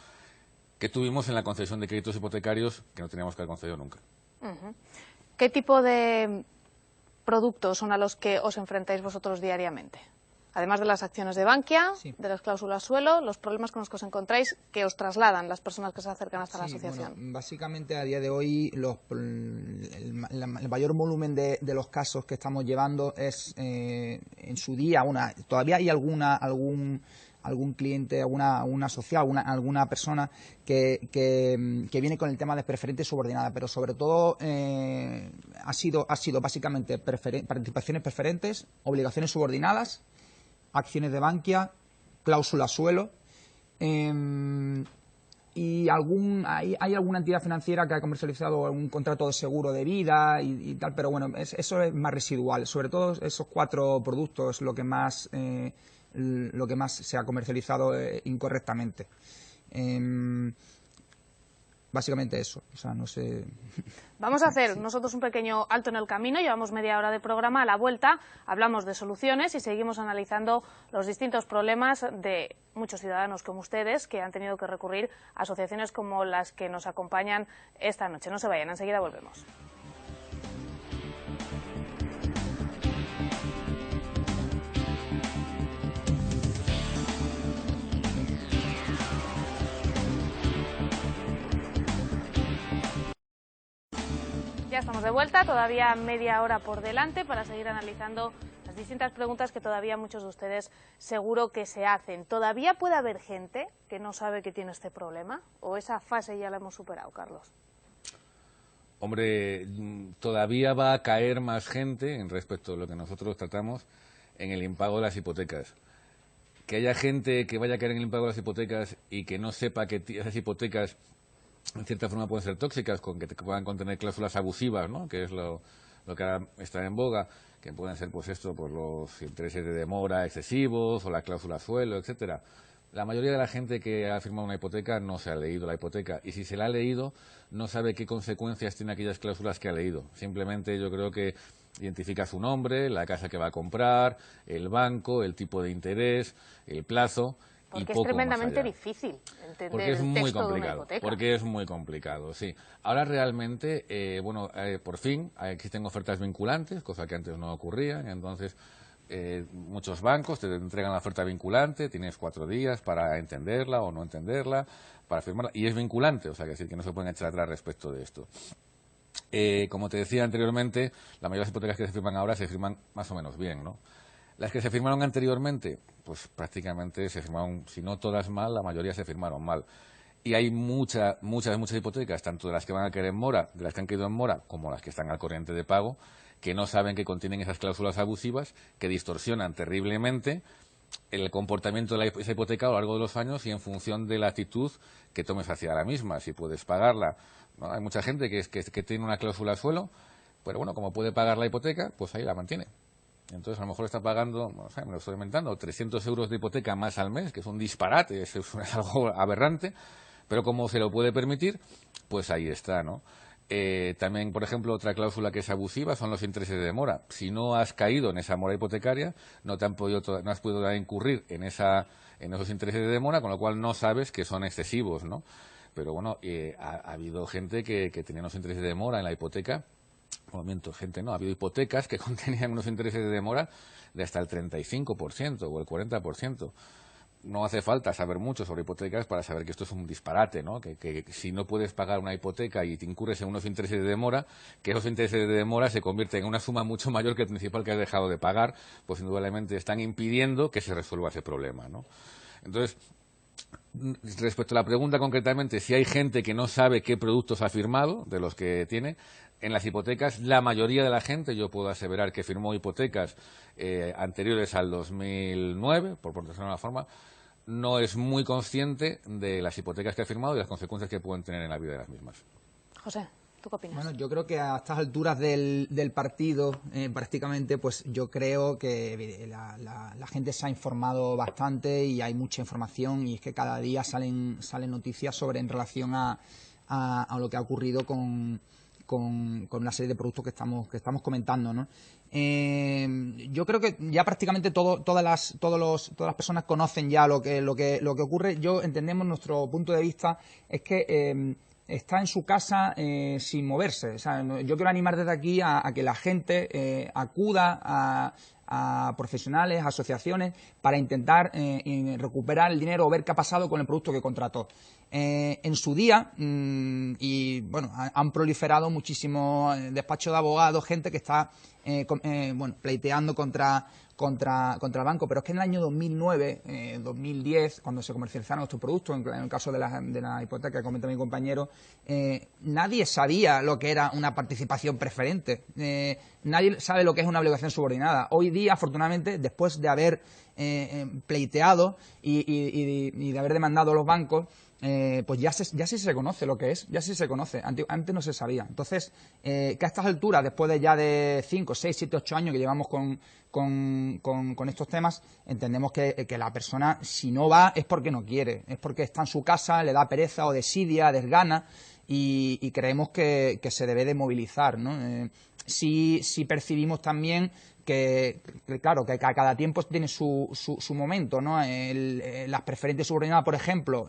S3: que tuvimos en la concesión de créditos hipotecarios que no teníamos que haber concedido nunca.
S1: ¿Qué tipo de productos son a los que os enfrentáis vosotros diariamente? Además de las acciones de Bankia, sí, de las cláusulas suelo, los problemas con los que os encontráis, que os trasladan las personas que se acercan hasta la asociación.
S2: Bueno, básicamente a día de hoy el mayor volumen de los casos que estamos llevando es en su día todavía hay algún cliente, alguna asociado, alguna persona que viene con el tema de preferentes subordinadas, pero sobre todo ha sido básicamente participaciones preferentes, obligaciones subordinadas, acciones de Bankia, cláusula suelo, y hay alguna entidad financiera que ha comercializado un contrato de seguro de vida y tal, pero bueno, eso es más residual. Sobre todo esos 4 productos lo que más se ha comercializado incorrectamente. básicamente eso. O sea, no sé.
S1: Vamos a hacer nosotros un pequeño alto en el camino, llevamos media hora de programa. A la vuelta hablamos de soluciones y seguimos analizando los distintos problemas de muchos ciudadanos como ustedes que han tenido que recurrir a asociaciones como las que nos acompañan esta noche. No se vayan, enseguida volvemos. Ya estamos de vuelta, todavía media hora por delante para seguir analizando las distintas preguntas que todavía muchos de ustedes seguro que se hacen. ¿Todavía puede haber gente que no sabe que tiene este problema? ¿O esa fase ya la hemos superado, Carlos?
S3: Hombre, todavía va a caer más gente, en respecto a lo que nosotros tratamos, en el impago de las hipotecas. Que haya gente que vaya a caer en el impago de las hipotecas y que no sepa que esas hipotecas en cierta forma pueden ser tóxicas, con que puedan contener cláusulas abusivas, ¿no? Que es lo que ahora está en boga, que pueden ser pues esto, pues los intereses de demora excesivos o la cláusula suelo, etcétera. La mayoría de la gente que ha firmado una hipoteca no se ha leído la hipoteca, y si se la ha leído no sabe qué consecuencias tienen aquellas cláusulas que ha leído. Simplemente yo creo que identifica su nombre, la casa que va a comprar, el banco, el tipo de interés, el plazo.
S1: Porque es tremendamente difícil entender el texto de una hipoteca.
S3: Porque es muy complicado, sí. Ahora realmente, por fin existen ofertas vinculantes, cosa que antes no ocurría. Entonces, muchos bancos te entregan la oferta vinculante, tienes 4 días para entenderla o no entenderla, para firmarla, y es vinculante, o sea, que no se pueden echar atrás respecto de esto. Como te decía anteriormente, la mayoría de las hipotecas que se firman ahora se firman más o menos bien, ¿no? Las que se firmaron anteriormente, pues prácticamente se firmaron, si no todas mal, la mayoría se firmaron mal. Y hay muchas hipotecas, tanto de las que van a caer en mora, de las que han caído en mora, como las que están al corriente de pago, que no saben que contienen esas cláusulas abusivas, que distorsionan terriblemente el comportamiento de esa hipoteca a lo largo de los años y en función de la actitud que tomes hacia la misma, si puedes pagarla, ¿no? Hay mucha gente que tiene una cláusula suelo, pero bueno, como puede pagar la hipoteca, pues ahí la mantiene. Entonces, a lo mejor está pagando, no sé, me lo estoy inventando, 300 euros de hipoteca más al mes, que es un disparate, es algo aberrante, pero como se lo puede permitir, pues ahí está, ¿no? También, por ejemplo, otra cláusula que es abusiva son los intereses de demora. Si no has caído en esa mora hipotecaria, no has podido incurrir en esos intereses de demora, con lo cual no sabes que son excesivos, ¿no? Pero bueno, ha habido gente que tenía unos intereses de demora en la hipoteca. Ha habido hipotecas que contenían unos intereses de demora de hasta el 35% o el 40%. No hace falta saber mucho sobre hipotecas para saber que esto es un disparate, ¿no? Que si no puedes pagar una hipoteca y te incurres en unos intereses de demora, que esos intereses de demora se convierten en una suma mucho mayor que el principal que has dejado de pagar, pues indudablemente están impidiendo que se resuelva ese problema, ¿no? Entonces, respecto a la pregunta concretamente, si hay gente que no sabe qué productos ha firmado, de los que tiene, en las hipotecas, la mayoría de la gente, yo puedo aseverar que firmó hipotecas anteriores al 2009, por decirlo de una forma, no es muy consciente de las hipotecas que ha firmado y las consecuencias que pueden tener en la vida de las mismas.
S1: José, ¿tú qué opinas?
S2: Bueno, yo creo que a estas alturas del partido, prácticamente, pues yo creo que la gente se ha informado bastante y hay mucha información, y es que cada día salen noticias en relación a lo que ha ocurrido con una serie de productos que estamos comentando, ¿no? Yo creo que ya prácticamente todas las personas conocen ya lo que ocurre. Nuestro punto de vista es que está en su casa sin moverse. O sea, yo quiero animar desde aquí a que la gente acuda a profesionales, a asociaciones, para intentar recuperar el dinero o ver qué ha pasado con el producto que contrató. En su día, y bueno, han proliferado muchísimos despachos de abogados, gente que está pleiteando contra el banco, pero es que en el año 2009, 2010, cuando se comercializaron estos productos, en el caso de la hipoteca que comenta mi compañero, nadie sabía lo que era una participación preferente, nadie sabe lo que es una obligación subordinada. Hoy día, afortunadamente, después de haber pleiteado y de haber demandado a los bancos, pues ya sí se conoce lo que es, ya sí se conoce, antes no se sabía. Entonces, que a estas alturas, después de 5, 6, 7, 8 años que llevamos con estos temas, entendemos que la persona, si no va, es porque no quiere, es porque está en su casa, le da pereza o desidia, desgana, y creemos que se debe de movilizar, ¿no? Sí percibimos también que claro, que a cada tiempo tiene su momento, ¿no? Las preferentes subordinadas, por ejemplo,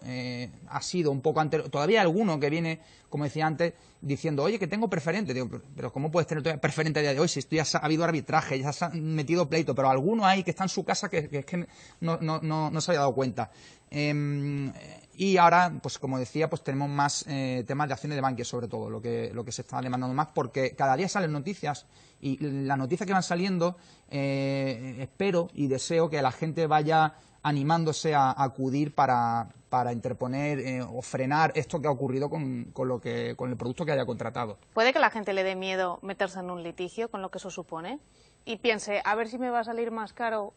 S2: ha sido un poco anterior. Todavía hay alguno que viene, como decía antes, diciendo, oye, que tengo preferente. Digo, pero ¿cómo puedes tener todavía preferente a día de hoy? Si esto ya ha habido arbitraje, ya se ha metido pleito, pero alguno hay que está en su casa que es que no se había dado cuenta. Y ahora, pues como decía, pues tenemos más temas de acciones de Bankia, sobre todo, lo que se está demandando más, porque cada día salen noticias y las noticias que van saliendo, espero y deseo que la gente vaya animándose a acudir para interponer o frenar esto que ha ocurrido con el producto que haya contratado.
S1: ¿Puede que la gente le dé miedo meterse en un litigio con lo que eso supone? Y piense, a ver si me va a salir más caro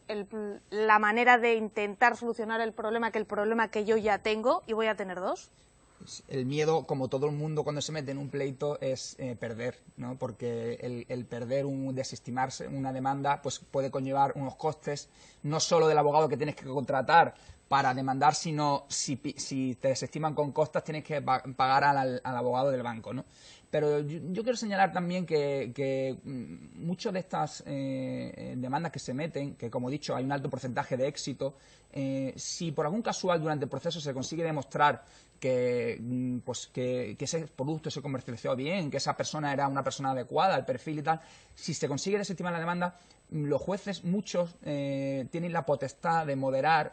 S1: la manera de intentar solucionar el problema que yo ya tengo y voy a tener dos.
S2: El miedo, como todo el mundo cuando se mete en un pleito, es perder, ¿no? Porque el perder, desestimarse una demanda, pues puede conllevar unos costes, no solo del abogado que tienes que contratar para demandar, sino si te desestiman con costas, tienes que pagar al abogado del banco, ¿no? Pero yo quiero señalar también que muchas de estas demandas que se meten, que como he dicho hay un alto porcentaje de éxito, si por algún casual durante el proceso se consigue demostrar que ese producto se comercializó bien, que esa persona era una persona adecuada al perfil y tal, si se consigue desestimar la demanda, los jueces, muchos, tienen la potestad de moderar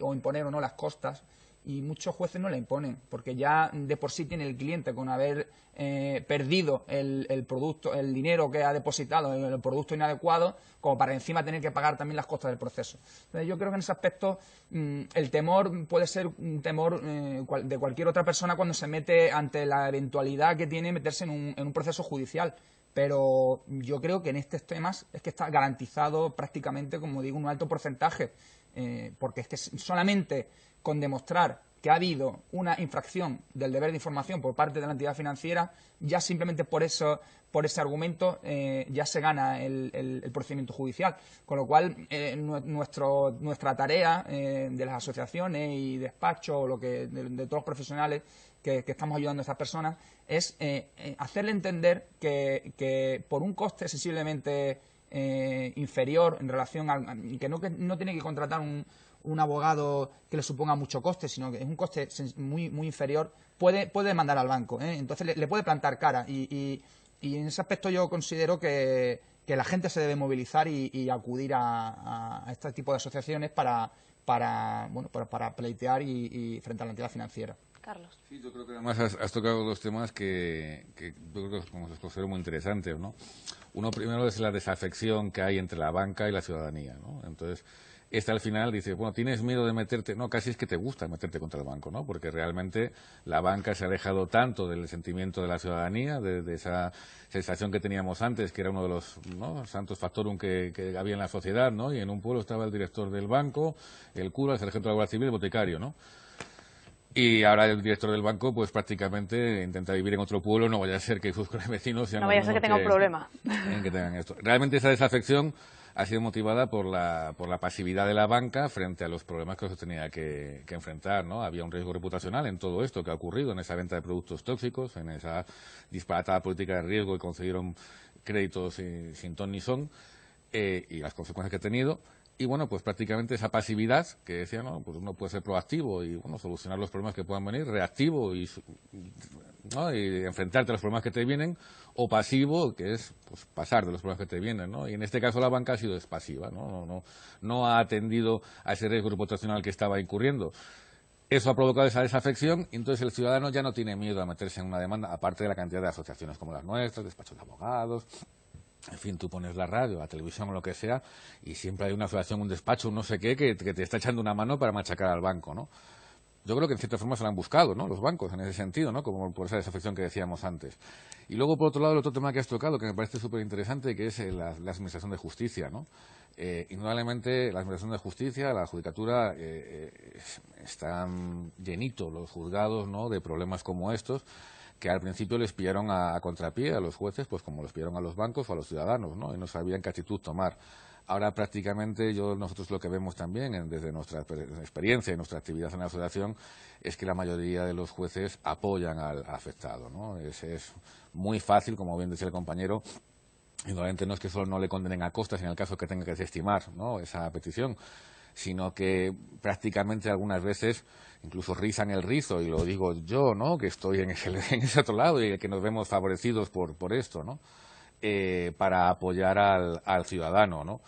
S2: o imponer o no las costas, y muchos jueces no la imponen, porque ya de por sí tiene el cliente con haber perdido el producto, el dinero que ha depositado en el producto inadecuado, como para encima tener que pagar también las costas del proceso. Entonces yo creo que en ese aspecto el temor puede ser un temor de cualquier otra persona cuando se mete ante la eventualidad que tiene meterse en un proceso judicial. Pero yo creo que en estos temas es que está garantizado prácticamente, como digo, un alto porcentaje, porque es que solamente con demostrar que ha habido una infracción del deber de información por parte de la entidad financiera, ya simplemente por ese argumento ya se gana el procedimiento judicial. Con lo cual, nuestra tarea de las asociaciones y despachos, de todos los profesionales que estamos ayudando a estas personas, es hacerle entender que por un coste sensiblemente inferior en relación que no tiene que contratar un abogado que le suponga mucho coste, sino que es un coste muy inferior, puede demandar al banco, ¿eh? Entonces le puede plantar cara y en ese aspecto yo considero que la gente se debe movilizar y acudir a este tipo de asociaciones para pleitear y frente a la entidad financiera.
S1: Carlos.
S3: Sí, yo creo que además has tocado dos temas que yo creo que los considero muy interesantes, ¿no? Uno primero es la desafección que hay entre la banca y la ciudadanía, ¿no? Entonces, al final dice, bueno, ¿tienes miedo de meterte? No, casi es que te gusta meterte contra el banco, ¿no? Porque realmente la banca se ha alejado tanto del sentimiento de la ciudadanía, de esa sensación que teníamos antes, que era uno de los, ¿no?, santos factorum que había en la sociedad, ¿no? Y en un pueblo estaba el director del banco, el cura, el sargento de la Guardia Civil, el boticario, ¿no? Y ahora el director del banco, pues prácticamente intenta vivir en otro pueblo, no vaya a ser que sus vecinos sean...
S1: No vaya a ser que tenga un problema.
S3: Que tengan esto. Realmente esa desafección ha sido motivada por la pasividad de la banca frente a los problemas que se tenía que enfrentar, ¿no? Había un riesgo reputacional en todo esto que ha ocurrido, en esa venta de productos tóxicos, en esa disparatada política de riesgo que concedieron créditos sin ton ni son, y las consecuencias que ha tenido. Y bueno, pues prácticamente esa pasividad que decía, ¿no? Pues uno puede ser proactivo y bueno, solucionar los problemas que puedan venir, reactivo ¿no? Y enfrentarte a los problemas que te vienen, o pasivo, que es pues pasar de los problemas que te vienen, ¿no? Y en este caso la banca ha sido pasiva, no ha atendido a ese riesgo reputacional que estaba incurriendo. Eso ha provocado esa desafección y entonces el ciudadano ya no tiene miedo a meterse en una demanda, aparte de la cantidad de asociaciones como las nuestras, despachos de abogados. En fin, tú pones la radio, la televisión o lo que sea y siempre hay una asociación, un despacho, un no sé qué, que te está echando una mano para machacar al banco, ¿no? Yo creo que en cierta forma se lo han buscado, ¿no?, los bancos en ese sentido, ¿no?, como por esa desafección que decíamos antes. Y luego, por otro lado, el otro tema que has tocado, que me parece súper interesante, que es la administración de justicia, ¿no? Indudablemente, la administración de justicia, la judicatura, están llenitos los juzgados, ¿no?, de problemas como estos, que al principio les pillaron a contrapié a los jueces, pues como les pillaron a los bancos o a los ciudadanos, ¿no?, y no sabían qué actitud tomar. Ahora prácticamente nosotros lo que vemos también desde nuestra experiencia y nuestra actividad en la asociación es que la mayoría de los jueces apoyan al afectado, ¿no? Es muy fácil, como bien decía el compañero, indudablemente no es que solo no le condenen a costas en el caso que tenga que desestimar, ¿no?, esa petición, sino que prácticamente algunas veces incluso rizan el rizo, y lo digo yo, ¿no?, que estoy en ese otro lado y que nos vemos favorecidos por esto, ¿no?, para apoyar al ciudadano, ¿no?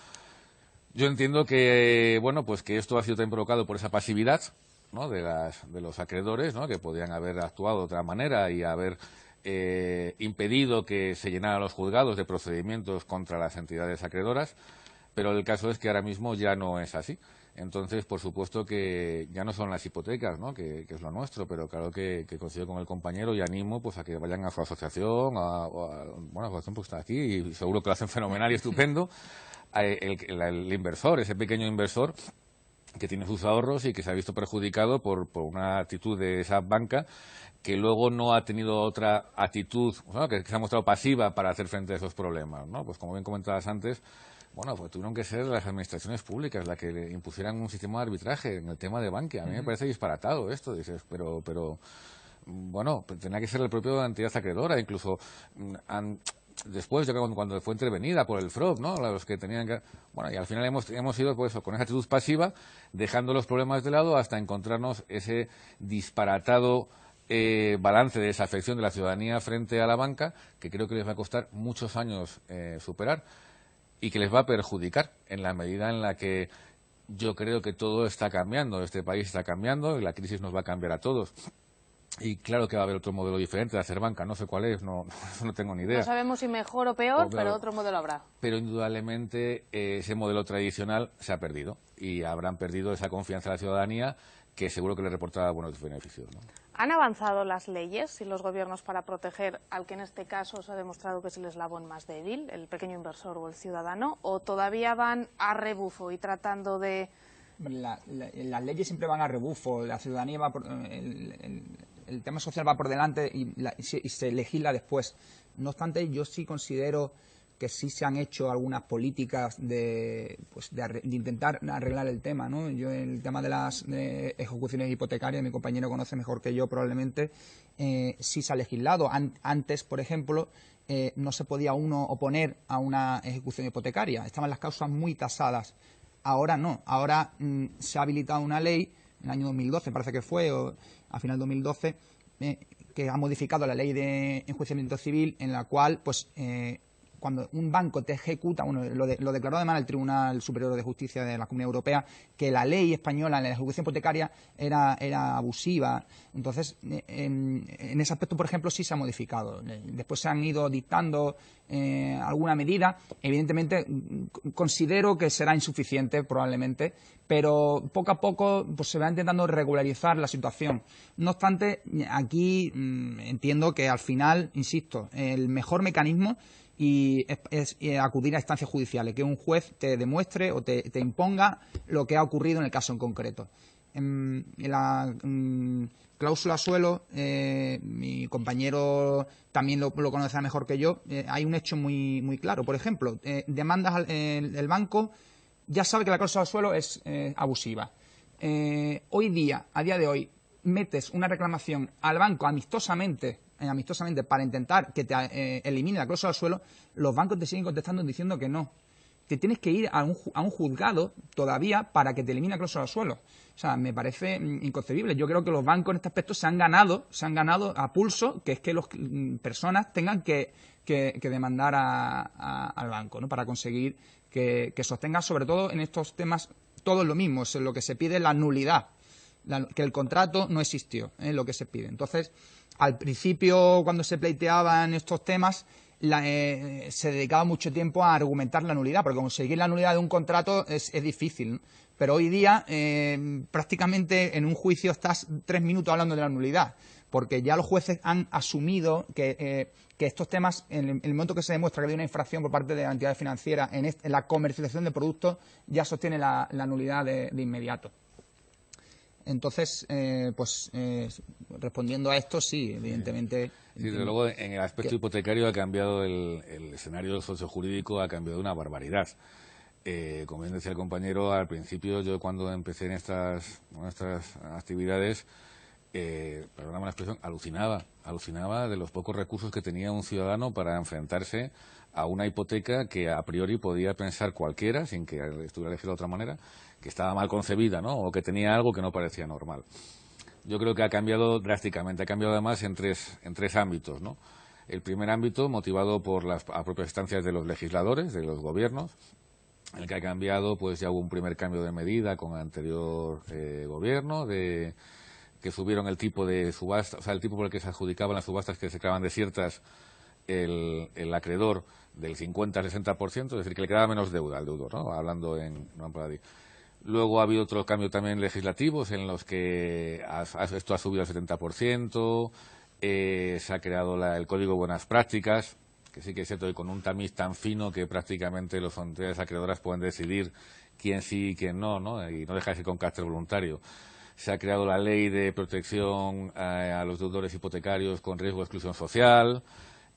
S3: Yo entiendo que, bueno, pues que esto ha sido también provocado por esa pasividad, ¿no?, de los acreedores, ¿no?, que podían haber actuado de otra manera y haber impedido que se llenaran los juzgados de procedimientos contra las entidades acreedoras, pero el caso es que ahora mismo ya no es así. Entonces, por supuesto que ya no son las hipotecas, ¿no?, que es lo nuestro, pero claro que coincido con el compañero y animo pues a que vayan a su asociación, bueno, la asociación pues está aquí y seguro que lo hacen fenomenal y estupendo, el inversor, ese pequeño inversor que tiene sus ahorros y que se ha visto perjudicado por una actitud de esa banca que luego no ha tenido otra actitud, ¿no?, que se ha mostrado pasiva para hacer frente a esos problemas, ¿no? Pues como bien comentabas antes, bueno, pues tuvieron que ser las administraciones públicas las que le impusieran un sistema de arbitraje en el tema de Bankia. A mí me parece disparatado esto, dices, pero bueno, pues tenía que ser el propio entidad acreedora, incluso después, cuando fue intervenida por el FROB, ¿no?, los que tenían que... Bueno, y al final hemos ido pues, con esa actitud pasiva, dejando los problemas de lado hasta encontrarnos ese disparatado balance de desafección de la ciudadanía frente a la banca, que creo que les va a costar muchos años superar y que les va a perjudicar en la medida en la que yo creo que todo está cambiando, este país está cambiando y la crisis nos va a cambiar a todos. Y claro que va a haber otro modelo diferente de hacer banca, no sé cuál es, no tengo ni idea.
S1: No sabemos si mejor o peor, pero otro modelo habrá.
S3: Pero indudablemente ese modelo tradicional se ha perdido y habrán perdido esa confianza de la ciudadanía que seguro que le reportará buenos beneficios, ¿no?
S1: ¿Han avanzado las leyes y los gobiernos para proteger al que en este caso se ha demostrado que es el eslabón más débil, el pequeño inversor o el ciudadano, o todavía van a rebufo y tratando de...?
S2: Las leyes siempre van a rebufo, la ciudadanía va el tema social va por delante y se legisla después. No obstante, yo sí considero que sí se han hecho algunas políticas de intentar arreglar el tema, ¿no? Yo el tema de las ejecuciones hipotecarias, mi compañero conoce mejor que yo probablemente, sí se ha legislado. Antes, por ejemplo, no se podía uno oponer a una ejecución hipotecaria, estaban las causas muy tasadas. Ahora no, ahora se ha habilitado una ley, en el año 2012 parece que fue, o a final de 2012, que ha modificado la ley de enjuiciamiento civil, en la cual, pues, cuando un banco te ejecuta, bueno, lo declaró además el Tribunal Superior de Justicia de la Comunidad Europea, que la ley española en la ejecución hipotecaria era abusiva. Entonces, en ese aspecto, por ejemplo, sí se ha modificado. Después se han ido dictando alguna medida. Evidentemente, considero que será insuficiente, probablemente, pero poco a poco pues, se va intentando regularizar la situación. No obstante, aquí entiendo que al final, insisto, el mejor mecanismo es acudir a instancias judiciales, que un juez te demuestre o te imponga lo que ha ocurrido en el caso en concreto. En la cláusula suelo, mi compañero también lo conocerá mejor que yo, hay un hecho muy claro. Por ejemplo, demandas el banco, ya sabe que la cláusula suelo es abusiva. Hoy día, a día de hoy, metes una reclamación al banco amistosamente para intentar que te elimine la cláusula suelo, los bancos te siguen contestando diciendo que no. Te tienes que ir a un juzgado todavía para que te elimine la cláusula suelo. O sea, me parece inconcebible. Yo creo que los bancos en este aspecto se han ganado a pulso, que es que las personas tengan que demandar al banco, ¿no?, para conseguir que sostenga, sobre todo en estos temas, todo es lo mismo. Lo que se pide es la nulidad, que el contrato no existió, es lo que se pide. Entonces, al principio, cuando se pleiteaban estos temas, se dedicaba mucho tiempo a argumentar la nulidad, porque conseguir la nulidad de un contrato es difícil, ¿no? Pero hoy día, prácticamente en un juicio estás 3 minutos hablando de la nulidad, porque ya los jueces han asumido que estos temas, en el momento que se demuestra que hay una infracción por parte de la entidad financiera en la comercialización de productos, ya sostiene la nulidad de inmediato. Entonces, respondiendo a esto, sí, evidentemente...
S3: Sí, desde luego, en el aspecto hipotecario ha cambiado el escenario sociojurídico, ha cambiado de una barbaridad. Como bien decía el compañero, al principio yo cuando empecé en estas actividades, perdóname la expresión, alucinaba de los pocos recursos que tenía un ciudadano para enfrentarse a una hipoteca que a priori podía pensar cualquiera, sin que estuviera elegida de otra manera, que estaba mal concebida, ¿no? O que tenía algo que no parecía normal. Yo creo que ha cambiado drásticamente, ha cambiado además en tres ámbitos, ¿no? El primer ámbito, motivado por las propias instancias de los legisladores, de los gobiernos, el que ha cambiado, pues ya hubo un primer cambio de medida con el anterior gobierno, que subieron el tipo de subasta, o sea, el tipo por el que se adjudicaban las subastas que se quedaban desiertas, el acreedor del 50 al 60%, es decir, que le quedaba menos deuda al deudor, ¿no? Hablando en Paradis. Luego ha habido otro cambio también legislativos en los que esto ha subido al 70%, se ha creado el Código de Buenas Prácticas, que sí que es cierto que con un tamiz tan fino que prácticamente las entidades acreedoras pueden decidir quién sí y quién no, ¿no? Y no deja de ser con carácter voluntario. Se ha creado la ley de protección a los deudores hipotecarios con riesgo de exclusión social.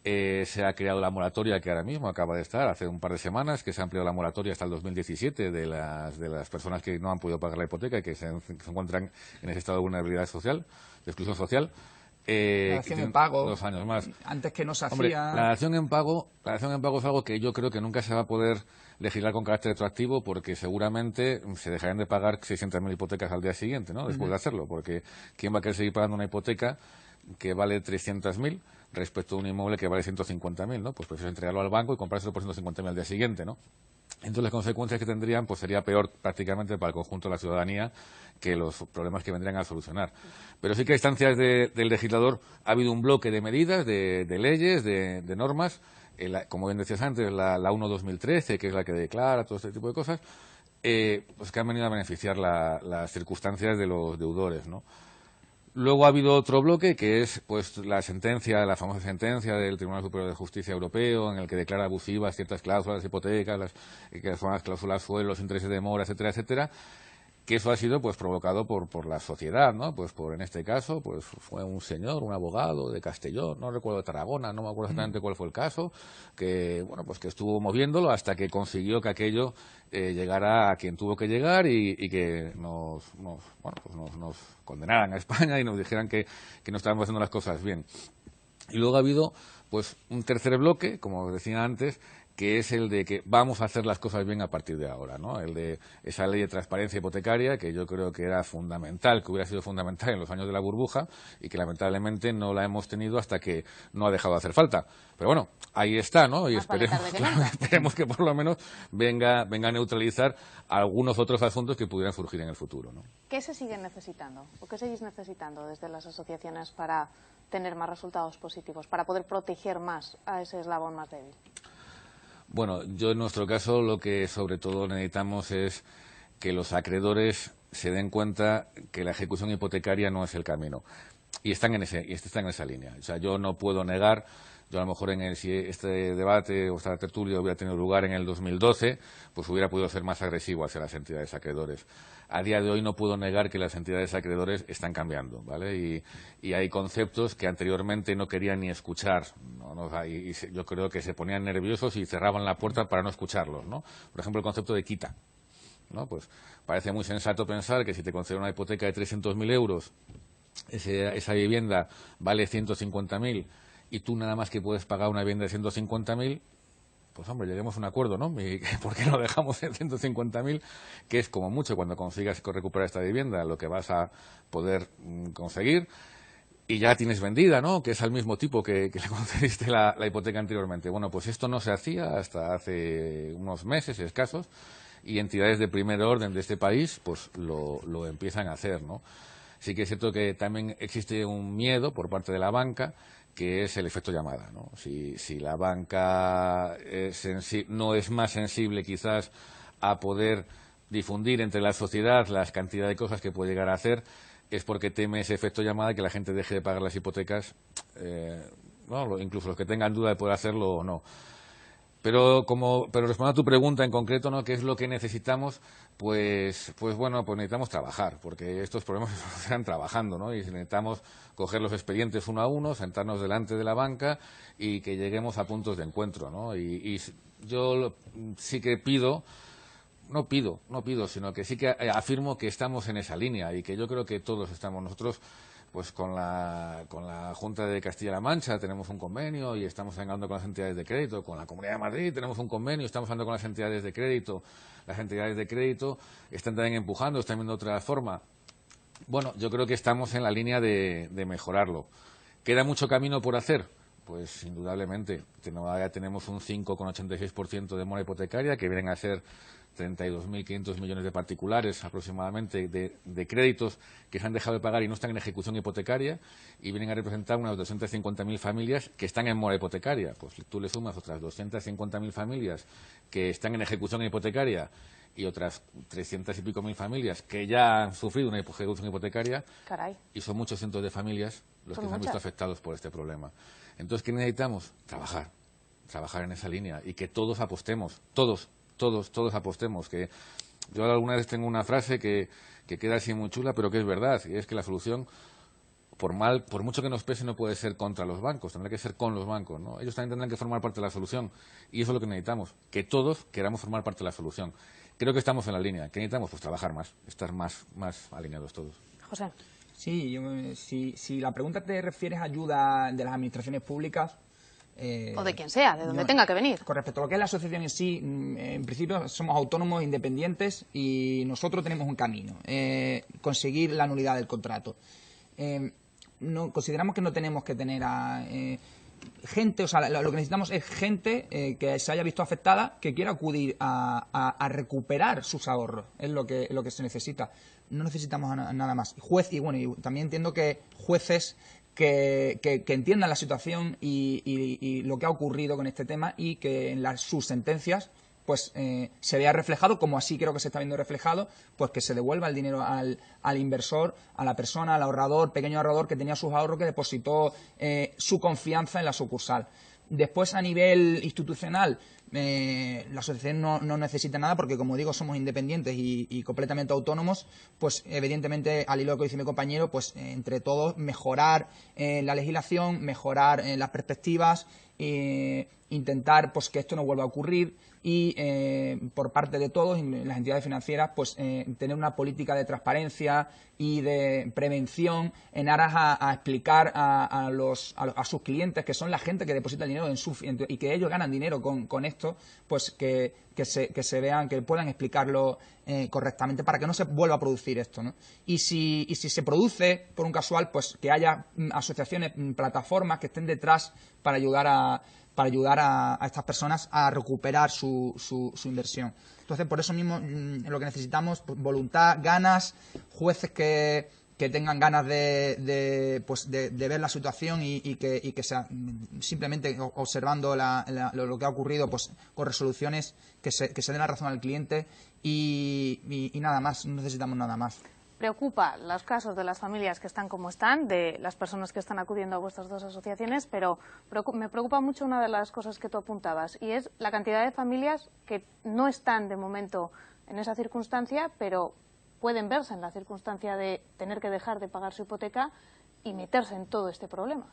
S3: Se ha creado la moratoria que ahora mismo acaba de estar, hace un par de semanas, que se ha ampliado la moratoria hasta el 2017 de las personas que no han podido pagar la hipoteca y que se encuentran en ese estado de vulnerabilidad social, de exclusión social.
S2: La dación en pago,
S3: 2 años más.
S2: Antes que no se
S3: Hombre,
S2: hacía...
S3: la dación en pago es algo que yo creo que nunca se va a poder legislar con carácter retroactivo, porque seguramente se dejarán de pagar 600.000 hipotecas al día siguiente, ¿no? Después de hacerlo, porque ¿quién va a querer seguir pagando una hipoteca que vale 300.000 respecto a un inmueble que vale 150.000, ¿no? Pues prefiero entregarlo al banco y comprárselo por 150.000 al día siguiente, ¿no? Entonces las consecuencias que tendrían pues sería peor prácticamente para el conjunto de la ciudadanía que los problemas que vendrían a solucionar. Pero sí que a instancias del legislador ha habido un bloque de medidas, de leyes, de normas, como bien decías antes, la 1/2013, que es la que declara todo este tipo de cosas, pues que han venido a beneficiar las circunstancias de los deudores, ¿no? Luego ha habido otro bloque que es pues la famosa sentencia del Tribunal Superior de Justicia Europeo, en el que declara abusivas ciertas cláusulas hipotecas, que son las cláusulas suelo, los intereses de mora, etcétera, etcétera, que eso ha sido pues provocado por la sociedad, ¿no? Pues en este caso pues fue un señor, un abogado de Castellón, no recuerdo, de Tarragona, no me acuerdo exactamente cuál fue el caso, que bueno, pues que estuvo moviéndolo hasta que consiguió que aquello llegara a quien tuvo que llegar y que nos condenaran a España y nos dijeran que no estábamos haciendo las cosas bien. Y luego ha habido pues un tercer bloque, como decía antes, que es el de que vamos a hacer las cosas bien a partir de ahora, ¿no? El de esa ley de transparencia hipotecaria, que yo creo que era fundamental, que hubiera sido fundamental en los años de la burbuja y que lamentablemente no la hemos tenido hasta que no ha dejado de hacer falta. Pero bueno, ahí está, ¿no? Y esperemos que por lo menos venga a neutralizar algunos otros asuntos que pudieran surgir en el futuro, ¿no?
S1: ¿Qué se sigue necesitando o qué seguís necesitando desde las asociaciones para tener más resultados positivos, para poder proteger más a ese eslabón más débil?
S3: Bueno, yo en nuestro caso lo que sobre todo necesitamos es que los acreedores se den cuenta que la ejecución hipotecaria no es el camino. Y están en esa línea. O sea, yo no puedo negar, yo a lo mejor si este debate o esta tertulia hubiera tenido lugar en el 2012, pues hubiera podido ser más agresivo hacia las entidades acreedores. A día de hoy no puedo negar que las entidades acreedores están cambiando, ¿vale? Y hay conceptos que anteriormente no querían ni escuchar, ¿no? Y yo creo que se ponían nerviosos y cerraban la puerta para no escucharlos, ¿no? Por ejemplo, el concepto de quita, ¿no? Pues parece muy sensato pensar que si te conceden una hipoteca de 300.000 euros, esa vivienda vale 150.000 y tú nada más que puedes pagar una vivienda de 150.000, pues hombre, lleguemos a un acuerdo, ¿no? ¿Por qué no dejamos en 150.000, que es como mucho cuando consigas recuperar esta vivienda, lo que vas a poder conseguir, y ya tienes vendida, ¿no? Que es al mismo tipo que le concediste la hipoteca anteriormente. Bueno, pues esto no se hacía hasta hace unos meses escasos, y entidades de primer orden de este país, pues lo empiezan a hacer, ¿no? Sí que es cierto que también existe un miedo por parte de la banca, que es el efecto llamada, ¿no? Si la banca no es más sensible quizás a poder difundir entre la sociedad las cantidad de cosas que puede llegar a hacer, es porque teme ese efecto llamada, que la gente deje de pagar las hipotecas, ¿no? Incluso los que tengan duda de poder hacerlo o no. Pero respondiendo a tu pregunta en concreto, ¿no? ¿Qué es lo que necesitamos? Pues necesitamos trabajar, porque estos problemas se solucionan trabajando, ¿no? Y necesitamos coger los expedientes uno a uno, sentarnos delante de la banca y que lleguemos a puntos de encuentro, ¿no? Y yo sí que pido, no pido, sino que sí que afirmo que estamos en esa línea y que yo creo que todos estamos. Nosotros, pues con la Junta de Castilla-La Mancha tenemos un convenio y estamos hablando con las entidades de crédito, con la Comunidad de Madrid tenemos un convenio, estamos hablando con las entidades de crédito. Las entidades de crédito están también empujando, están viendo otra forma. Bueno, yo creo que estamos en la línea de mejorarlo. ¿Queda mucho camino por hacer? Pues indudablemente. Ya tenemos un 5,86% de mora hipotecaria, que vienen a ser 32.500 millones de particulares aproximadamente de créditos que se han dejado de pagar y no están en ejecución hipotecaria, y vienen a representar unas 250.000 familias que están en mora hipotecaria. Pues tú le sumas otras 250.000 familias que están en ejecución hipotecaria y otras 300 y pico mil familias que ya han sufrido una ejecución hipotecaria.
S1: Caray.
S3: Y son muchos cientos de familias los que se han visto afectados por este problema. Entonces, ¿qué necesitamos? Trabajar en esa línea y que todos apostemos, todos apostemos. Que yo alguna vez tengo una frase que queda así muy chula, pero que es verdad, y es que la solución, por mucho que nos pese, no puede ser contra los bancos, tendrá que ser con los bancos, ¿no? Ellos también tendrán que formar parte de la solución, y eso es lo que necesitamos, que todos queramos formar parte de la solución. Creo que estamos en la línea. ¿Qué necesitamos? Pues trabajar más, estar más alineados todos.
S1: José.
S2: Sí, si la pregunta te refieres a ayuda de las administraciones públicas...
S1: o de quien sea, de donde tenga que venir.
S2: Con respecto a lo que es la asociación en sí, en principio somos autónomos, independientes, y nosotros tenemos un camino, conseguir la nulidad del contrato. Consideramos que no tenemos que tener a gente, o sea, lo que necesitamos es gente que se haya visto afectada, que quiera acudir a recuperar sus ahorros, es lo que se necesita. No necesitamos nada más. Y también entiendo que jueces que entiendan la situación y lo que ha ocurrido con este tema, y que en sus sentencias pues se vea reflejado, como así creo que se está viendo reflejado, pues que se devuelva el dinero al inversor, a la persona, al ahorrador, pequeño ahorrador que tenía sus ahorros, que depositó su confianza en la sucursal. Después, a nivel institucional, la asociación no necesita nada porque, como digo, somos independientes y completamente autónomos. Pues evidentemente, al hilo de lo que dice mi compañero, pues entre todos mejorar la legislación, mejorar las perspectivas, intentar pues que esto no vuelva a ocurrir, y por parte de todos, las entidades financieras, pues tener una política de transparencia y de prevención en aras a explicar a sus clientes, que son la gente que deposita el dinero y que ellos ganan dinero con esto, pues que se vean, que puedan explicarlo correctamente para que no se vuelva a producir esto, ¿no? Y si se produce por un casual, pues que haya asociaciones, plataformas que estén detrás para ayudar a estas personas a recuperar su inversión. Entonces, por eso mismo, lo que necesitamos, pues, voluntad, ganas, jueces que tengan ganas de ver la situación y que sea simplemente observando lo que ha ocurrido, pues con resoluciones que se den la razón al cliente, y nada más, no necesitamos nada más.
S1: Preocupa los casos de las familias que están como están, de las personas que están acudiendo a vuestras dos asociaciones, pero me preocupa mucho una de las cosas que tú apuntabas, y es la cantidad de familias que no están de momento en esa circunstancia, pero pueden verse en la circunstancia de tener que dejar de pagar su hipoteca y meterse en todo este problema.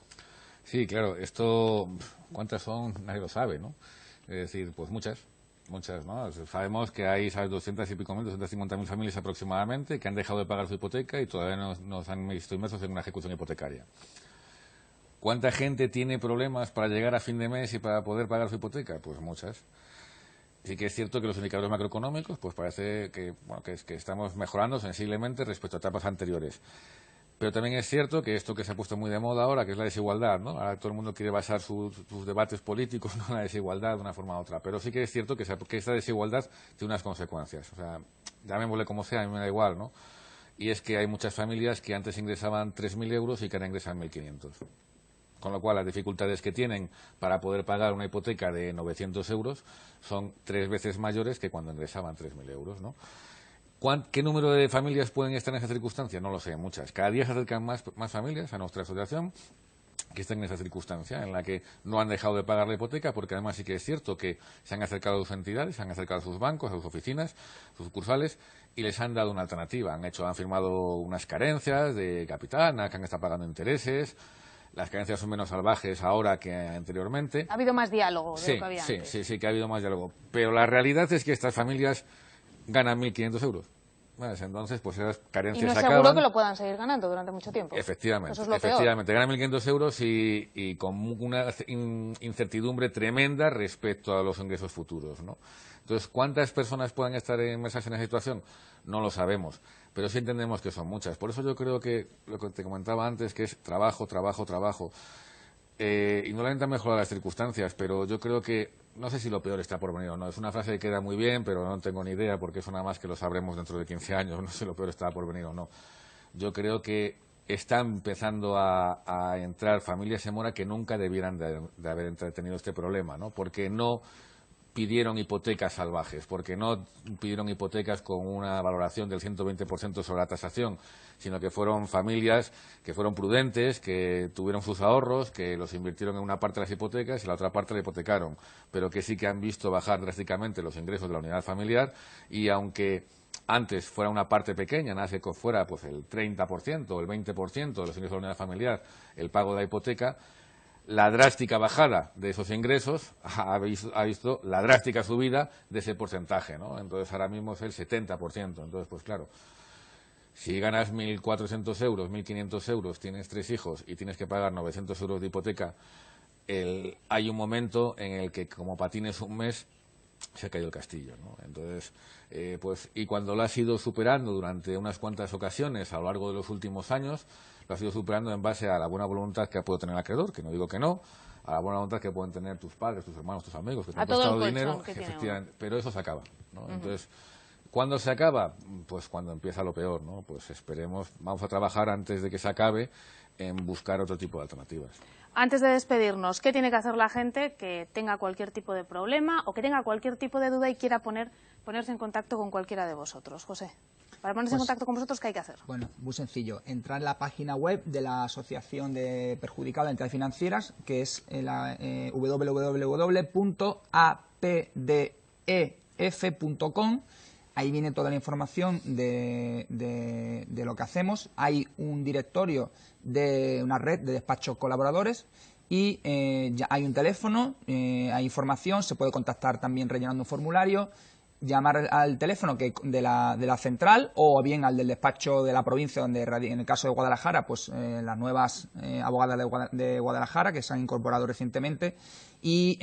S3: Sí, claro, esto, ¿cuántas son? Nadie lo sabe, ¿no? Es decir, pues muchas, ¿no? Sabemos que hay 200 y pico mil, 250.000 familias aproximadamente que han dejado de pagar su hipoteca y todavía no se han visto inmersos en una ejecución hipotecaria. ¿Cuánta gente tiene problemas para llegar a fin de mes y para poder pagar su hipoteca? Pues muchas. Sí que es cierto que los indicadores macroeconómicos, pues parece que estamos mejorando sensiblemente respecto a etapas anteriores. Pero también es cierto que esto que se ha puesto muy de moda ahora, que es la desigualdad, ¿no? Ahora todo el mundo quiere basar sus debates políticos, ¿no?, en la desigualdad de una forma u otra. Pero sí que es cierto que esta desigualdad tiene unas consecuencias. O sea, llamémosle como sea, a mí me da igual, ¿no? Y es que hay muchas familias que antes ingresaban 3.000 euros y que ahora ingresan 1.500. Con lo cual, las dificultades que tienen para poder pagar una hipoteca de 900 euros son 3 veces mayores que cuando ingresaban 3.000 euros, ¿no? ¿Qué número de familias pueden estar en esa circunstancia? No lo sé, muchas. Cada día se acercan más familias a nuestra asociación que están en esa circunstancia, en la que no han dejado de pagar la hipoteca, porque además sí que es cierto que se han acercado a sus entidades, se han acercado a sus bancos, a sus oficinas, sus sucursales, y les han dado una alternativa. Han firmado unas carencias de capital, que han estado pagando intereses. Las carencias son menos salvajes ahora que anteriormente.
S1: Ha habido más diálogo de lo que había antes.
S3: Sí, que ha habido más diálogo. Pero la realidad es que estas familias ganan 1.500 euros. Bueno, entonces, pues esas carencias
S1: Y no es
S3: acaban.
S1: seguro que lo puedan seguir ganando durante mucho tiempo.
S3: Efectivamente,
S1: Eso es lo
S3: efectivamente. Ganan 1.500 euros y con una incertidumbre tremenda respecto a los ingresos futuros, ¿no? Entonces, ¿cuántas personas pueden estar inmersas en esa situación? No lo sabemos, pero sí entendemos que son muchas. Por eso yo creo que lo que te comentaba antes, que es trabajo, trabajo, trabajo. Y no lamenta mejorar las circunstancias, pero yo creo que, no sé si lo peor está por venir o no. Es una frase que queda muy bien, pero no tengo ni idea, porque eso nada más que lo sabremos dentro de 15 años. No sé si lo peor está por venir o no. Yo creo que están empezando a entrar familias en mora que nunca debieran de haber entretenido este problema, ¿no? Porque no pidieron hipotecas salvajes, porque no pidieron hipotecas con una valoración del 120% sobre la tasación, sino que fueron familias que fueron prudentes, que tuvieron sus ahorros, que los invirtieron en una parte de las hipotecas y la otra parte la hipotecaron, pero que sí que han visto bajar drásticamente los ingresos de la unidad familiar y aunque antes fuera una parte pequeña, nada que fuera pues el 30% o el 20% de los ingresos de la unidad familiar, el pago de la hipoteca, la drástica bajada de esos ingresos ha visto la drástica subida de ese porcentaje, ¿no? Entonces ahora mismo es el 70%. Entonces, pues claro, si ganas 1.400 euros, 1.500 euros, tienes 3 hijos y tienes que pagar 900 euros de hipoteca, hay un momento en el que como patines un mes se ha caído el castillo, ¿no? Entonces, pues, y cuando lo has ido superando durante unas cuantas ocasiones a lo largo de los últimos años, lo has ido superando en base a la buena voluntad que puede tener el acreedor, que no digo que no, a la buena voluntad que pueden tener tus padres, tus hermanos, tus amigos, que te han prestado dinero, efectivamente, pero eso se acaba, ¿no? Entonces, ¿cuándo se acaba? Pues cuando empieza lo peor, ¿no? Pues esperemos, vamos a trabajar antes de que se acabe en buscar otro tipo de alternativas.
S1: Antes de despedirnos, ¿qué tiene que hacer la gente que tenga cualquier tipo de problema o que tenga cualquier tipo de duda y quiera ponerse en contacto con cualquiera de vosotros? José, para ponerse en contacto con vosotros, ¿qué hay que hacer?
S2: Bueno, muy sencillo. Entrar en la página web de la Asociación de Perjudicados de Entidades Financieras, que es www.apdef.com. Ahí viene toda la información de lo que hacemos. Hay un directorio de una red de despachos colaboradores y ya hay un teléfono, hay información, se puede contactar también rellenando un formulario, llamar al teléfono de la central o bien al del despacho de la provincia, donde en el caso de Guadalajara, pues las nuevas abogadas de Guadalajara que se han incorporado recientemente y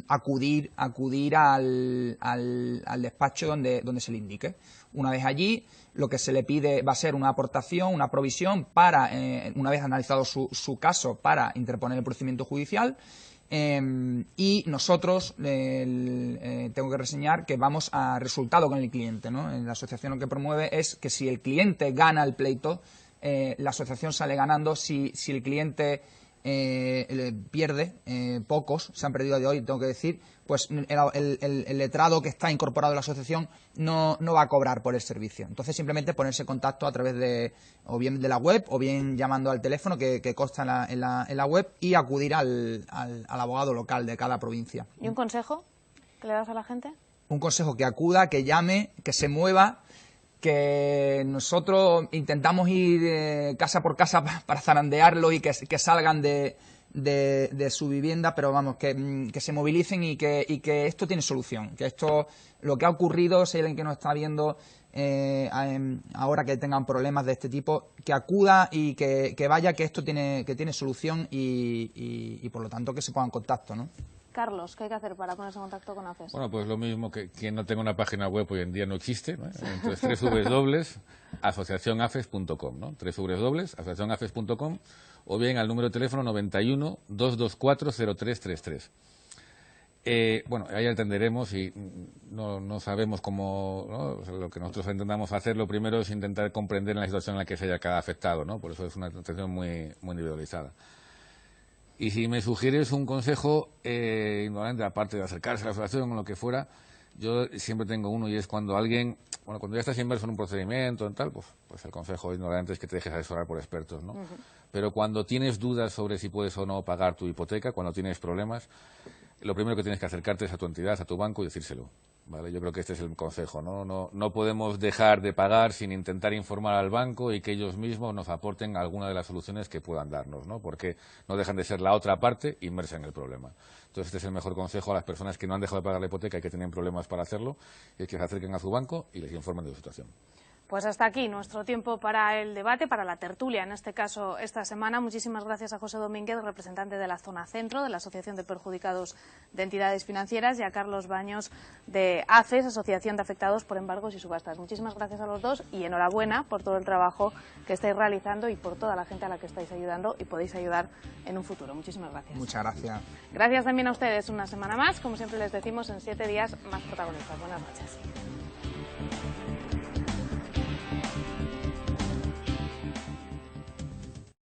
S2: acudir al despacho donde se le indique. Una vez allí, lo que se le pide va a ser una aportación, una provisión para, una vez analizado su caso, para interponer el procedimiento judicial. Y nosotros tengo que reseñar que vamos a resultado con el cliente, ¿no? La asociación lo que promueve es que si el cliente gana el pleito, la asociación sale ganando. Si el cliente pierde, pocos se han perdido de hoy, tengo que decir, pues el letrado que está incorporado a la asociación no va a cobrar por el servicio. Entonces simplemente ponerse en contacto a través de o bien de la web o bien llamando al teléfono que consta en la web y acudir al abogado local de cada provincia.
S1: ¿Y un consejo que le das a la gente?
S2: Un consejo: que acuda, que llame, que se mueva, que nosotros intentamos ir casa por casa para zarandearlo y que salgan de su vivienda, pero vamos, que se movilicen y que esto tiene solución, que esto, lo que ha ocurrido, si hay alguien que nos está viendo ahora que tengan problemas de este tipo, que acuda y que vaya, que esto tiene solución y por lo tanto que se ponga en contacto, ¿no?
S1: Carlos, ¿qué hay que hacer para ponerse en contacto con AFES?
S3: Bueno, pues lo mismo que quien no tenga una página web hoy en día no existe, ¿no? Entonces, www.asociacionafes.com, ¿no? www.asociacionafes.com o bien al número de teléfono 91 224 0333. Bueno, ahí atenderemos y no sabemos cómo, ¿no? O sea, lo que nosotros intentamos hacer, lo primero es intentar comprender la situación en la que se haya cada afectado, ¿no? Por eso es una atención muy individualizada. Y si me sugieres un consejo, ignorante, aparte de acercarse a la asociación o lo que fuera, yo siempre tengo uno, y es cuando alguien, bueno, cuando ya estás inmerso en un procedimiento y tal, pues el consejo ignorante es que te dejes asesorar por expertos, ¿no? Pero cuando tienes dudas sobre si puedes o no pagar tu hipoteca, cuando tienes problemas, lo primero que tienes que acercarte es a tu entidad, a tu banco y decírselo. ¿vale? Yo creo que este es el consejo, ¿no? No podemos dejar de pagar sin intentar informar al banco y que ellos mismos nos aporten alguna de las soluciones que puedan darnos, ¿no? Porque no dejan de ser la otra parte inmersa en el problema. Entonces, este es el mejor consejo a las personas que no han dejado de pagar la hipoteca y que tienen problemas para hacerlo, es que se acerquen a su banco y les informen de su situación.
S1: Pues hasta aquí nuestro tiempo para el debate, para la tertulia, en este caso esta semana. Muchísimas gracias a José Domínguez, representante de la Zona Centro, de la Asociación de Perjudicados de Entidades Financieras, y a Carlos Baños, de ACES, Asociación de Afectados por Embargos y Subastas. Muchísimas gracias a los dos y enhorabuena por todo el trabajo que estáis realizando y por toda la gente a la que estáis ayudando y podéis ayudar en un futuro. Muchísimas gracias.
S2: Muchas gracias.
S1: Gracias también a ustedes una semana más. Como siempre les decimos, en 7 días más protagonistas. Buenas noches.